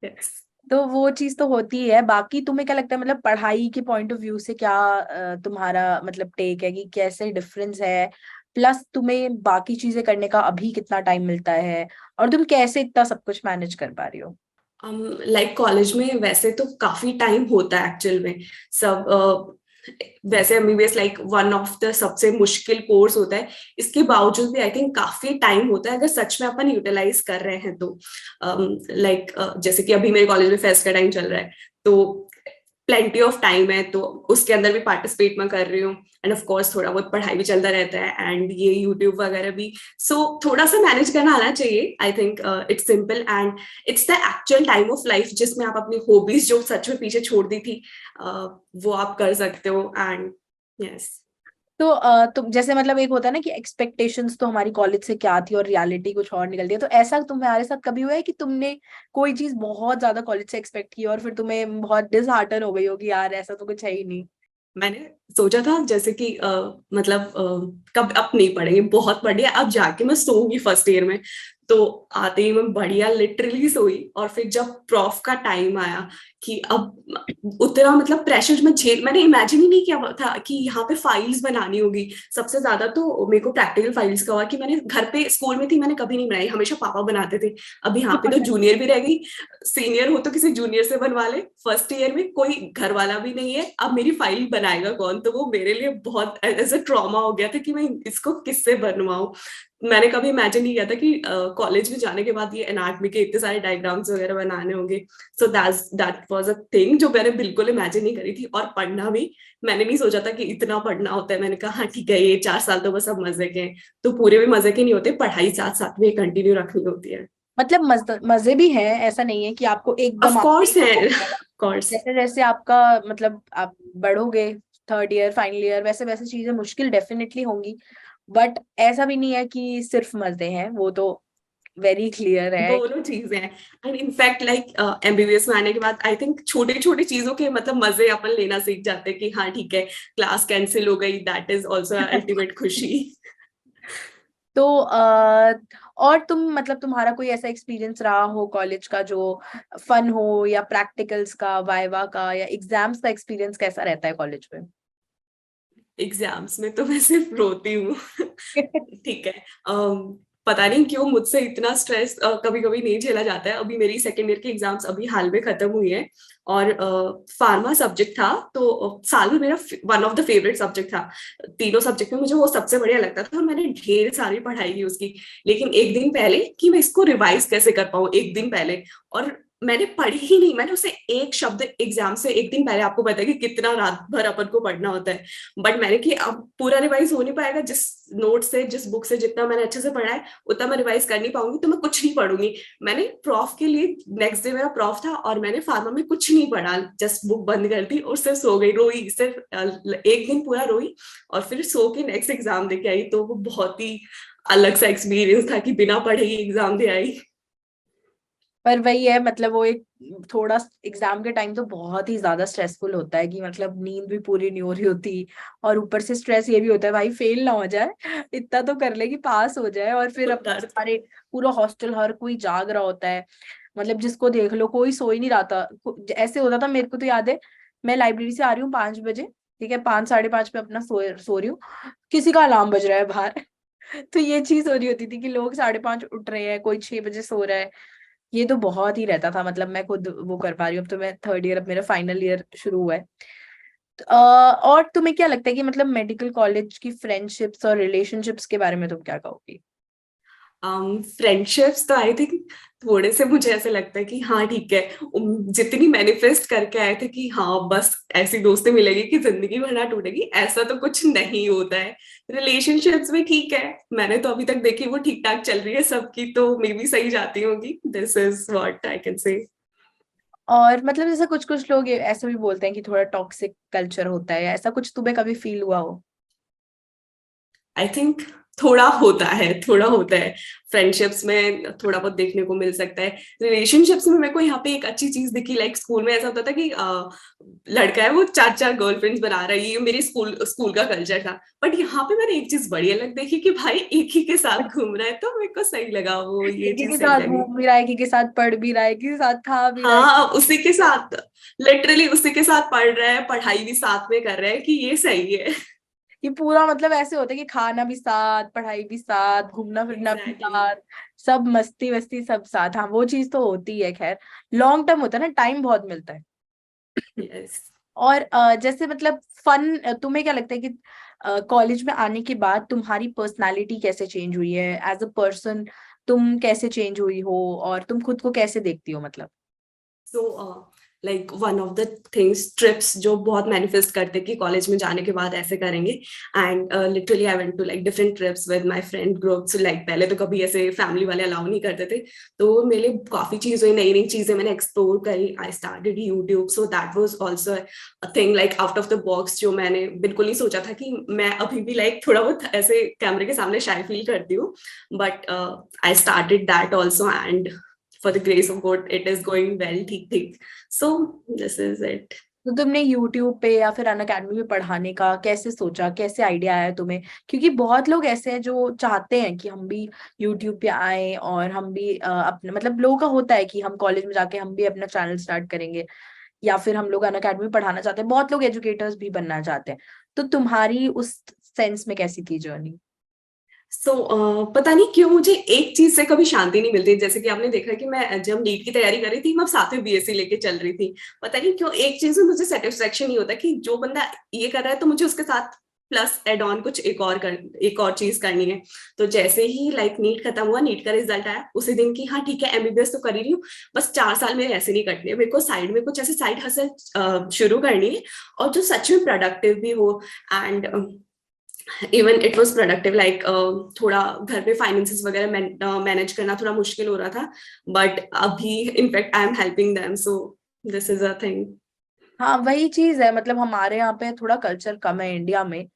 यस। तो वो चीज तो होती है। बाकी तुम्हें क्या लगता है, मतलब पढ़ाई के पॉइंट ऑफ व्यू से क्या तुम्हारा मतलब टेक है कि कैसे डिफरेंस है, प्लस तुम्हें बाकी चीजें करने का अभी कितना टाइम मिलता है, और तुम कैसे इतना सब कुछ मैनेज कर पा रही हो? लाइक कॉलेज में वैसे तो काफी टाइम होता है एक्चुअल में। सब वैसे MBBS like one of the सबसे मुश्किल कोर्स होता है, इसके बावजूद भी आई थिंक काफी टाइम होता है अगर सच में अपन यूटिलाइज कर रहे हैं तो। लाइक जैसे कि अभी मेरे कॉलेज में फेस्ट का टाइम चल रहा है, तो प्लेंटी ऑफ टाइम है, तो उसके अंदर भी पार्टिसिपेट मैं कर रही हूँ। एंड ऑफ कोर्स थोड़ा बहुत पढ़ाई भी चलता रहता है एंड ये यूट्यूब वगैरह भी। सो थोड़ा सा मैनेज करना आना चाहिए। I think it's simple and it's the actual time of life जिसमें आप अपनी हॉबीज जो सच में पीछे छोड़ दी थी वो आप कर सकते हो। And yes. तो तुम जैसे मतलब एक होता है ना कि एक्सपेक्टेशंस तो हमारी कॉलेज से क्या थी और रियलिटी कुछ और निकलती है, तो ऐसा तुम्हारे साथ कभी हुआ है कि तुमने कोई चीज बहुत ज्यादा कॉलेज से एक्सपेक्ट की और फिर तुम्हें बहुत डिसहार्टन हो गई हो कि यार ऐसा तो कुछ है ही नहीं? मैंने सोचा था जैसे कि मतलब कब अब नहीं पढ़ेंगे, बहुत पढ़ लिया, अब जाके मैं सोऊंगी फर्स्ट ईयर में। तो आते ही मैं बढ़िया लिटरली सोई, और फिर जब प्रॉफ का टाइम आया कि अब उतना मतलब प्रेशर में झेल, मैंने इमेजिन ही नहीं किया था कि यहाँ पे फाइल्स बनानी होगी। सबसे ज्यादा तो मेरे को प्रैक्टिकल फाइल्स का हुआ कि मैंने घर पे स्कूल में थी मैंने कभी नहीं बनाई, हमेशा पापा बनाते थे। अब यहाँ पे तो जूनियर भी रह गई, सीनियर हो तो किसी जूनियर से बनवा ले, फर्स्ट ईयर में कोई घर वाला भी नहीं है, अब मेरी फाइल बनाएगा कौन? तो वो मेरे लिए बहुत ऐसा ट्रॉमा हो गया था कि मैं इसको किससे बनवाऊं। मैंने कभी इमेजिन नहीं किया था कि कॉलेज में जाने के बाद ये एनाटॉमी के इतने सारे डायग्राम्स वगैरह बनाने होंगे। So that was a thing जो मैंने बिल्कुल इमेजिन नहीं करी थी। और पढ़ना भी मैंने नहीं सोचा था कि इतना पढ़ना होता है। मैंने कहा हाँ ठीक है, ये 4 साल तो बस अब मजे के हैं, तो पूरे भी मजे के नहीं होते, पढ़ाई साथ साथ में कंटिन्यू रखनी होती है। मतलब मजे भी हैं, ऐसा नहीं है कि आपको एकदम ऑफ आते कोर्स ही है, हो ऑफ जाएगा। कोर्स। जैसे जैसे आपका मतलब आप बढ़ोगे, थर्ड ईयर फाइनल ईयर, वैसे वैसे चीजें मुश्किल डेफिनेटली होंगी, बट ऐसा भी नहीं है कि सिर्फ मजे हैं, वो तो वेरी क्लियर है। दोनों चीजें हैं। एंड इनफैक्ट लाइक एमबीबीएस में आने के बाद आई थिंक छोटी छोटी चीजों के मतलब मजे अपन लेना सीख जाते हैं कि हाँ ठीक है, क्लास कैंसिल हो गई, दैट इज ऑल्सो अल्टीमेट खुशी। तो और तुम मतलब तुम्हारा कोई ऐसा एक्सपीरियंस रहा हो कॉलेज का जो फन हो, या प्रैक्टिकल्स का, वाइवा का, या एग्जाम्स का एक्सपीरियंस कैसा रहता है कॉलेज में? एग्जाम्स में तो मैं सिर्फ रोती हूँ। ठीक है। पता नहीं क्यों मुझसे इतना स्ट्रेस कभी कभी नहीं झेला जाता है। अभी मेरी सेकेंड ईयर की एग्जाम्स अभी हाल में खत्म हुई है, और फार्मा सब्जेक्ट था, तो साल में मेरा one of the favourite subject था। तीनों सब्जेक्ट में मुझे वो सबसे बढ़िया लगता था, और मैंने ढेर सारी पढ़ाई की उसकी। लेकिन एक दिन पहले कि मैं इसको रिवाइज कैसे कर पाऊँ, एक दिन पहले, और मैंने पढ़ी ही नहीं। मैंने उसे एक शब्द एग्जाम से एक दिन पहले, आपको पता है कि कितना रात भर अपन को पढ़ना होता है, बट मैंने कि अब पूरा रिवाइज हो नहीं पाएगा, जिस नोट से जिस बुक से जितना मैंने अच्छे से पढ़ा है उतना मैं रिवाइज कर नहीं पाऊंगी, तो मैं कुछ नहीं पढ़ूंगी। मैंने प्रॉफ के लिए नेक्स्ट डे मेरा प्रॉफ था, और मैंने फार्मा में कुछ नहीं पढ़ा, जस्ट बुक बंद कर दी और सिर्फ सो गई, रोई सिर्फ एक दिन पूरा रोई, और फिर सो के नेक्स्ट एग्जाम दे के आई। तो वो बहुत ही अलग सा एक्सपीरियंस था कि बिना पढ़े ही एग्जाम दे आई। पर वही है, मतलब वो एक थोड़ा एग्जाम के टाइम तो बहुत ही ज्यादा स्ट्रेसफुल होता है कि मतलब नींद भी पूरी नहीं हो रही होती, और ऊपर से स्ट्रेस ये भी होता है भाई फेल ना हो जाए, इतना तो कर ले कि पास हो जाए। और फिर वो अब डर था। सारे पूरा हॉस्टल हर कोई जाग रहा होता है, मतलब जिसको देख लो कोई सो ही नहीं रहा था। ऐसे होता था, मेरे को तो याद है, मैं लाइब्रेरी से आ रही हूँ 5 बजे, ठीक है, 5 साढ़े 5 पे अपना सो रही हूँ, किसी का अलार्म बज रहा है बाहर। तो ये चीज हो रही होती थी कि लोग 5:30 उठ रहे हैं, कोई 6 बजे सो रहा है। ये तो बहुत ही रहता था, मतलब मैं खुद वो कर पा रही हूँ। अब तो मैं थर्ड ईयर, अब मेरा फाइनल ईयर शुरू हुआ है। और तुम्हें क्या लगता है कि मतलब मेडिकल कॉलेज की फ्रेंडशिप्स और रिलेशनशिप्स के बारे में तुम क्या कहोगी? फ्रेंडशिप्स तो आई थिंक थोड़े से मुझे ऐसे लगता है कि हाँ ठीक है, जितनी मैनिफेस्ट करके आए थे कि हाँ बस ऐसी दोस्ती मिलेगी कि जिंदगी भर ना टूटेगी, ऐसा तो कुछ नहीं होता है। रिलेशनशिप्स भी ठीक है, मैंने तो अभी तक देखी वो ठीक ठाक चल रही है सबकी, तो मे भी सही जाती होगी। This is what I can say. और मतलब जैसे कुछ कुछ लोग ऐसे भी बोलते हैं कि थोड़ा टॉक्सिक कल्चर होता है, ऐसा कुछ तुम्हें कभी फील हुआ हो? आई थिंक थोड़ा होता है। फ्रेंडशिप्स में थोड़ा बहुत देखने को मिल सकता है। रिलेशनशिप्स में मेरे को यहाँ पे एक अच्छी चीज दिखी, लाइक स्कूल में ऐसा होता था कि लड़का है वो 4-4 गर्लफ्रेंड्स बना रहा है, ये मेरी स्कूल का कल्चर था। बट यहाँ पे मैंने एक चीज बड़ी अलग देखी कि भाई एक ही के साथ घूम रहा है, तो मेरे को सही लगा, वो ये एक ही के चीज सही साथ लगी। घूम भी रहा है, एक ही के साथ पढ़ भी रहा है, एक ही के साथ खा भी रहा है। हाँ, उसी के साथ, लिटरली उसी के साथ पढ़ रहा है, पढ़ाई भी साथ में कर रहा है, कि ये सही है। ये पूरा मतलब ऐसे होता है कि खाना भी साथ, पढ़ाई भी साथ, घूमना फिरना भी एग्जैक्टली। साथ, सब मस्ती वस्ती सब साथ। हाँ वो चीज तो होती है। खैर लॉन्ग टर्म होता है ना, टाइम बहुत मिलता है। यस। और जैसे मतलब फन, तुम्हें क्या लगता है कि कॉलेज में आने के बाद तुम्हारी पर्सनालिटी कैसे चेंज हुई है एज अ पर्सन? तुम कैसे चेंज हुई हो और तुम खुद को कैसे देखती हो मतलब? So like one of the things, trips जो बहुत मैनिफेस्ट करते कि कॉलेज में जाने के बाद ऐसे करेंगे, and literally I went to like different trips with my friend groups. Like पहले तो कभी ऐसे फैमिली वाले अलाउ नहीं करते थे, तो मेरे लिए काफी चीज हुई, नई नई चीजें मैंने एक्सप्लोर करी। I started YouTube, so that was also a thing like out of the box, जो मैंने बिल्कुल नहीं सोचा था कि मैं अभी भी लाइक थोड़ा बहुत ऐसे कैमरे के सामने शाय फील करती हूँ। But I started that also, and for the grace of God, it is going well, ठीक ठीक। So this is it. तो तुमने YouTube पे या फिर अनअकैडमी में पढ़ाने का कैसे सोचा, कैसे आइडिया आया तुम्हें? क्योंकि बहुत लोग ऐसे हैं जो चाहते हैं कि हम भी YouTube पे आए और हम भी अपने मतलब लोगों का होता है कि हम कॉलेज में जाके हम भी अपना चैनल स्टार्ट करेंगे, या फिर हम लोग अनअकैडमी में पढ़ाना चाहते हैं। बहुत लोग एजुकेटर्स भी बनना चाहते हैं। तो तुम्हारी उस सेंस में कैसी थी जर्नी? पता नहीं क्यों मुझे एक चीज से कभी शांति नहीं मिलती। जैसे कि आपने देखा कि मैं जब नीट की तैयारी कर रही थी, मैं साथ में बीएससी लेके चल रही थी। पता नहीं क्यों एक चीज में मुझे सेटिस्फेक्शन नहीं होता कि जो बंदा ये कर रहा है तो मुझे उसके साथ प्लस एड ऑन कुछ एक और चीज करनी है। तो जैसे ही लाइक नीट खत्म हुआ, नीट का रिजल्ट आया, उसी दिन की हाँ ठीक है एमबीबीएस तो कर ही रही हूँ, बस 4 साल मेरे ऐसे नहीं कटने, मेरे को साइड में कुछ ऐसे साइड हसल शुरू करनी है, और जो सच में प्रोडक्टिव भी हो। And even it was productive, like थोड़ा घर पे फाइनेंसेस वगैरह मैनेज करना थोड़ा मुश्किल हो रहा था, बट अभी in fact I am helping them, so this is a thing. हाँ वही चीज है, मतलब हमारे यहाँ पे थोड़ा कल्चर कम है इंडिया में।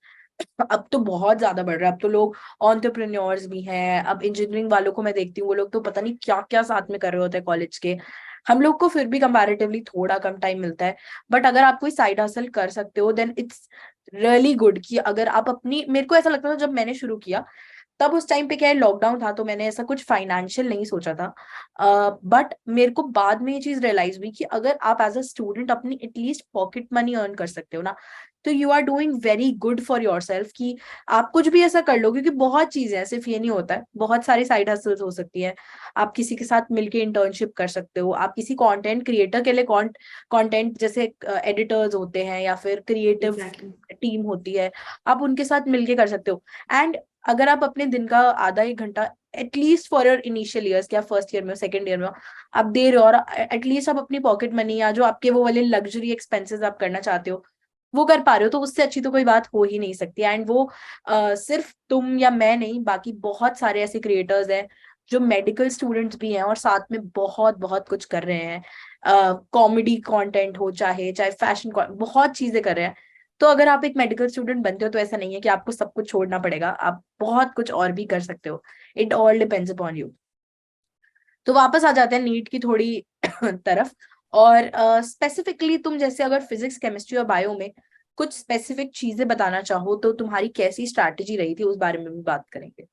अब तो बहुत ज्यादा बढ़ रहा है, अब तो लोग एंटरप्रेन्योर्स भी हैं। अब इंजीनियरिंग वालों को मैं देखती हूँ, वो लोग तो पता नहीं क्या क्या साथ में कर रहे होते हैं कॉलेज के। हम लोग को फिर भी कंपैरेटिवली थोड़ा कम टाइम मिलता है। बट अगर आप कोई साइड हसल कर सकते हो देन इट्स रियली गुड। कि अगर आप अपनी, मेरे को ऐसा लगता था जब मैंने शुरू किया तब उस टाइम पे क्या है, लॉकडाउन था, तो मैंने ऐसा कुछ फाइनेंशियल नहीं सोचा था। बट मेरे को बाद में ये चीज रियलाइज हुई कि अगर आप एज अ स्टूडेंट अपनी एटलीस्ट पॉकेट मनी अर्न कर सकते हो ना, तो you are doing very good for yourself. कि आप कुछ भी ऐसा कर लो, क्योंकि बहुत चीजें हैं, सिर्फ ये नहीं होता है, बहुत सारी साइड हसल्स हो सकती है। आप किसी के साथ मिलके इंटर्नशिप कर सकते हो, आप किसी कंटेंट क्रिएटर के लिए कंटेंट जैसे एडिटर्स होते हैं या फिर क्रिएटिव एग्जैक्टली। टीम होती है, आप उनके साथ मिलके कर सकते हो। एंड अगर आप अपने दिन का आधा एक घंटा at least for your initial years, क्या फर्स्ट ईयर में हो सेकेंड ईयर में हो, आप दे रहे हो, और एटलीस्ट आप अपनी पॉकेट मनी या जो आपके वो वाले लग्जरी एक्सपेंसेस आप करना चाहते हो वो कर पा रहे हो, तो उससे अच्छी तो कोई बात हो ही नहीं सकती। एंड वो सिर्फ तुम या मैं नहीं, बाकी बहुत सारे ऐसे क्रिएटर्स हैं जो मेडिकल स्टूडेंट्स भी हैं और साथ में बहुत बहुत कुछ कर रहे हैं। कॉमेडी कंटेंट हो, चाहे चाहे फैशन, बहुत चीजें कर रहे हैं। तो अगर आप एक मेडिकल स्टूडेंट बनते हो तो ऐसा नहीं है कि आपको सब कुछ छोड़ना पड़ेगा, आप बहुत कुछ और भी कर सकते हो। It all depends upon you. तो वापस आ जाते हैं नीट की थोड़ी तरफ। और स्पेसिफिकली तुम जैसे अगर फिजिक्स केमिस्ट्री और बायो में कुछ स्पेसिफिक चीजें बताना चाहो तो तुम्हारी कैसी स्ट्रैटेजी रही थी, उस बारे में भी बात करेंगे।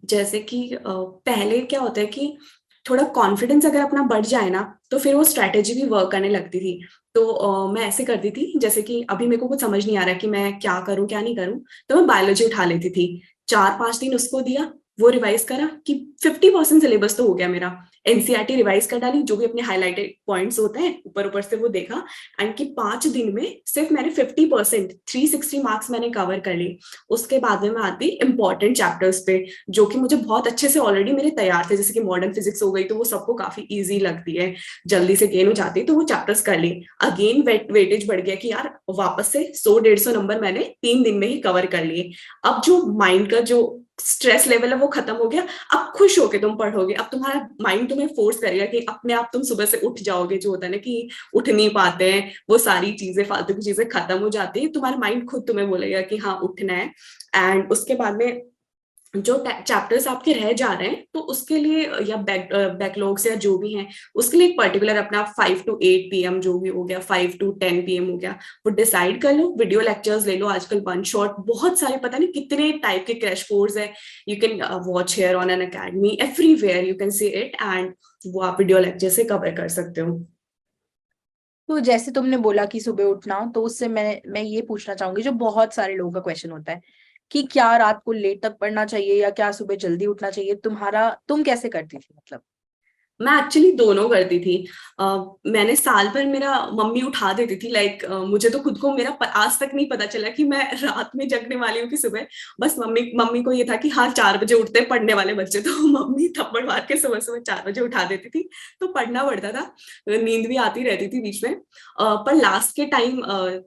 जैसे कि पहले क्या होता है कि थोड़ा कॉन्फिडेंस अगर अपना बढ़ जाए ना, तो फिर वो स्ट्रैटेजी भी वर्क करने लगती थी। तो मैं ऐसे करती थी, जैसे कि अभी मेरे को कुछ समझ नहीं आ रहा है कि मैं क्या करूं क्या नहीं करूं, तो मैं बायोलॉजी उठा लेती थी। 4-5 दिन उसको दिया, वो रिवाइज करा कि 50% सिलेबस तो हो गया मेरा। एनसीईआरटी रिवाइज कर डाली, जो भी अपने हाईलाइटेड पॉइंट्स होते हैं ऊपर ऊपर से वो देखा, एंड कि 5 दिन में सिर्फ मैंने 50%, 360 मार्क्स मैंने कवर कर ली। उसके बाद में मैं आती इंपॉर्टेंट चैप्टर्स पे, जो कि मुझे बहुत अच्छे से ऑलरेडी मेरे तैयार थे। जैसे कि मॉडर्न फिजिक्स हो गई, तो वो सबको काफी इजी लगती है, जल्दी से गेन हो जाती है, तो वो चैप्टर्स कर ली। अगेन वेटेज बढ़ गया कि यार वापस से 100-150 नंबर मैंने 3 दिन में ही कवर कर लिए। अब जो माइंड का जो स्ट्रेस लेवल है वो खत्म हो गया, अब खुश होके तुम पढ़ोगे, अब तुम्हारा माइंड तुम्हें फोर्स करेगा कि अपने आप तुम सुबह से उठ जाओगे, जो होता है ना कि उठ नहीं पाते हैं, वो सारी चीजें फालतू की चीजें खत्म हो जाती है, तुम्हारा माइंड खुद तुम्हें बोलेगा कि हाँ उठना है। एंड उसके बाद में जो चैप्टर्स आपके रह जा रहे हैं तो उसके लिए या बैकलॉग्स या जो भी हैं उसके लिए एक पर्टिकुलर अपना 5 to 8 PM जो भी हो गया, 5 to 10 PM हो गया, वो डिसाइड कर लो, वीडियो लेक्चर्स ले लो, आजकल वन शॉट बहुत सारे पता नहीं कितने टाइप के क्रैश कोर्स है, you can watch here on an academy, everywhere you can see it, and वो आप वीडियो लेक्चर से कवर कर सकते हो। तो जैसे तुमने बोला कि सुबह उठना, तो उससे मैं ये पूछना चाहूंगी, जो बहुत सारे लोगों का क्वेश्चन होता है कि क्या रात को लेट तक पढ़ना चाहिए या क्या सुबह जल्दी उठना चाहिए, तुम कैसे करती थी मतलब? मैं एक्चुअली दोनों करती थी। मैंने साल भर मेरा मम्मी उठा देती थी, लाइक मुझे तो खुद को मेरा आज तक नहीं पता चला कि मैं रात में जगने वाली हूँ कि सुबह, बस मम्मी मम्मी को ये था कि हाँ 4 बजे उठते हैं पढ़ने वाले बच्चे, तो मम्मी थप्पड़ मार के सुबह सुबह 4 बजे उठा देती थी, तो पढ़ना पड़ता था, नींद भी आती रहती थी बीच में। पर लास्ट के टाइम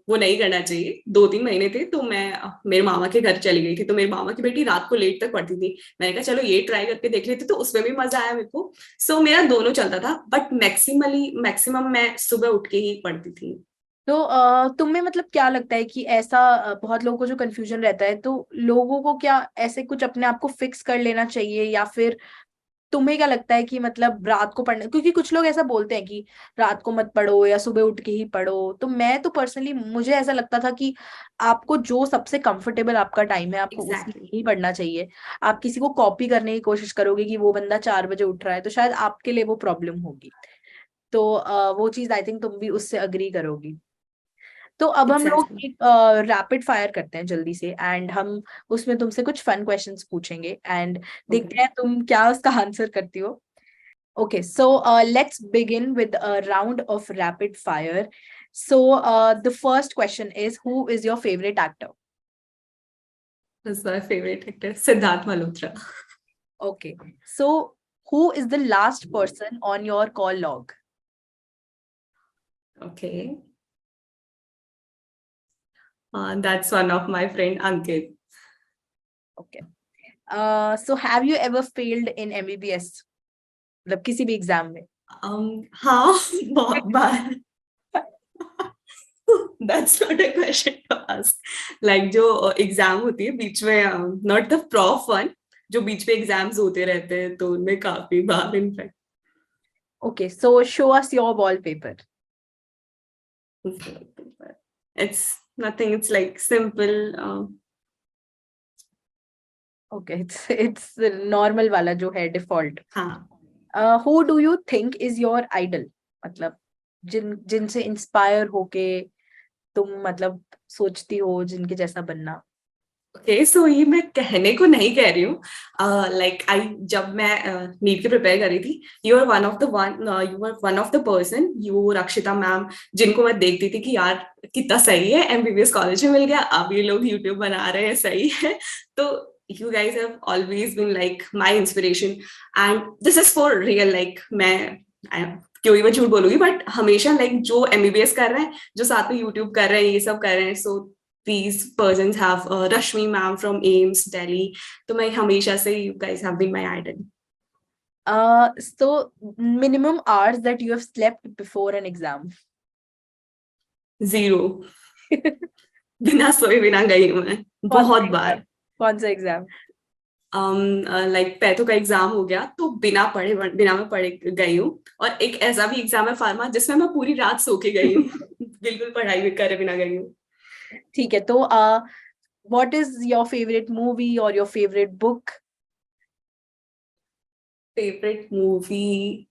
वो नहीं करना चाहिए, 2-3 महीने थे तो मैं मेरे मामा के घर चली गई थी, तो मेरी मामा की बेटी रात को लेट तक पढ़ती थी, मैंने कहा चलो ये ट्राई करके देख लेती, तो उसमें भी मजा आया मेरे को। सो मेरा दोनों चलता था, बट मैक्सिमम मैं सुबह उठ के ही पढ़ती थी। तो तुम्हें मतलब क्या लगता है कि ऐसा बहुत लोगों को जो कंफ्यूजन रहता है, तो लोगों को क्या ऐसे कुछ अपने आप को फिक्स कर लेना चाहिए, या फिर तुम्हें क्या लगता है कि मतलब रात को पढ़ना, क्योंकि कुछ लोग ऐसा बोलते हैं कि रात को मत पढ़ो या सुबह उठ के ही पढ़ो, तो मैं तो पर्सनली मुझे ऐसा लगता था कि आपको जो सबसे कंफर्टेबल आपका टाइम है आपको उसी में एग्जैक्टली। ही पढ़ना चाहिए। आप किसी को कॉपी करने की कोशिश करोगे कि वो बंदा 4 बजे उठ रहा है, तो शायद आपके लिए वो प्रॉब्लम होगी। तो वो चीज आई थिंक तुम भी उससे अग्री करोगी। तो अब हम लोग एग्जैक्टली। एक रैपिड फायर करते हैं जल्दी से, एंड हम उसमें तुमसे कुछ फन क्वेश्चंस पूछेंगे, एंड ओके। देखते हैं तुम क्या उसका आंसर करती हो। Okay, so let's begin with a round of rapid fire. So the first question is, who is your favorite actor? My favourite actor Siddharth Malhotra. Okay, so who is the last person on your call log? Okay, that's one of my friend Ankit. Okay. So have you ever failed in MBBS? मतलब किसी भी exam में? हाँ बहुत बार। That's not a question to ask, like जो exam होती है बीच में, नॉट द प्रॉफ वन, जो बीच में एग्जाम्स होते रहते हैं, तो उनमें काफी बार in fact. Okay, so show us your wallpaper. It's nothing, it's like simple. Okay, it's the normal वाला जो है default. हाँ, Who do you think is your idol? मतलब जिनसे इंस्पायर होके तुम मतलब सोचती हो जिनके जैसा बनना? ओके, सो ये मैं कहने को नहीं कह रही हूँ, लाइक आई जब मैं नीट की प्रिपेयर कर रही थी, you are one of the person, you Rakshita ma'am, जिनको मैं देखती थी कि यार कितना सही है, एमबीबीएस कॉलेज में मिल गया, अब ये लोग यूट्यूब बना रहे हैं, सही है। तो you guys have always been like my inspiration, and this is for real, like क्यों ही मैं झूठ बोलूंगी, बट हमेशा लाइक जो एमबीबीएस कर रहे हैं, जो साथ में यूट्यूब कर रहे हैं, ये सब कर रहे हैं, सो these persons have Rashmi ma'am from AIMS Delhi, तो मैं हमेशा से you guys have been my idol. So minimum hours that you have slept before an exam? 0, बिना सोए बिना गई हूँ मैं बहुत बार। कौन सा एग्जाम? लाइक पैथो का एग्जाम हो गया तो बिना मैं पढ़े गई हूँ, और एक ऐसा भी एग्जाम है फार्मा जिसमें मैं पूरी रात सो के गई हूँ, बिल्कुल पढ़ाई भी करे बिना गई हूँ। ठीक है, तो what is your favorite movie or your favorite book? Favourite movie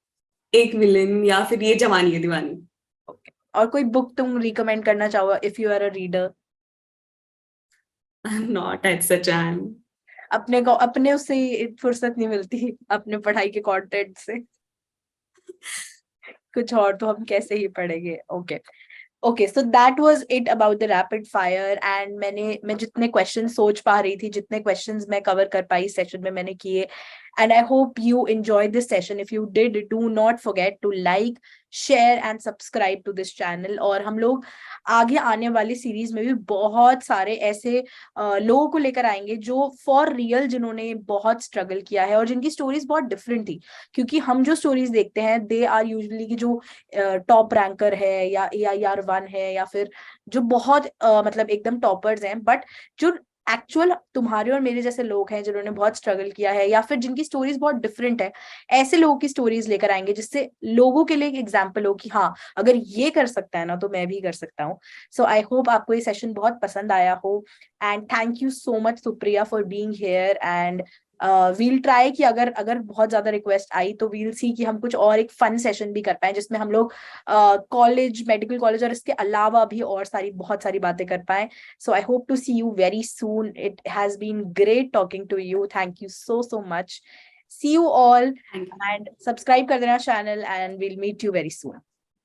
एक विलन, या फिर ये जवानी है दीवानी। Okay. और कोई बुक तुम रिकमेंड करना चाहो if you are a reader? Not at such time. अपने उससे फुर्सत नहीं मिलती अपने पढ़ाई के कंटेंट से, कुछ और तो हम कैसे ही पढ़ेंगे। Okay okay, so that was it about the rapid fire, and मैं जितने क्वेश्चन सोच पा रही थी, जितने क्वेश्चंस मैं कवर कर पाई सेशन में मैंने किए, And I hope you enjoyed this session. If you did, do not forget to like, share and subscribe to this channel. और हम लोग आगे आने वाली सीरीज में भी बहुत सारे ऐसे लोगों को लेकर आएंगे जो फॉर रियल, जिन्होंने बहुत स्ट्रगल किया है और जिनकी स्टोरीज बहुत डिफरेंट थी. क्योंकि हम जो स्टोरीज देखते हैं दे आर यूजुअली की जो टॉप रैंकर है या AIR1 है या फिर जो बहुत मतलब एकदम टॉपर्स हैं, बट जो एक्चुअल तुम्हारे और मेरे जैसे लोग हैं जिन्होंने बहुत स्ट्रगल किया है या फिर जिनकी स्टोरीज बहुत डिफरेंट है, ऐसे लोगों की स्टोरीज लेकर आएंगे जिससे लोगों के लिए एक एग्जाम्पल हो कि हाँ, अगर ये कर सकता है ना तो मैं भी कर सकता हूँ. सो आई होप आपको ये सेशन बहुत पसंद आया हो. And thank you so much Supriya for being here. And we'll try कि अगर अगर बहुत ज्यादा रिक्वेस्ट आई तो वील सी कि हम कुछ और एक फन सेशन भी कर पाए जिसमें हम लोग कॉलेज, मेडिकल कॉलेज और इसके अलावा भी और सारी बहुत सारी बातें कर पाए. So I hope to see you very soon. It has been great talking to you. Thank you so much. See you all thank you. and subscribe कर देना channel and we'll meet you very soon.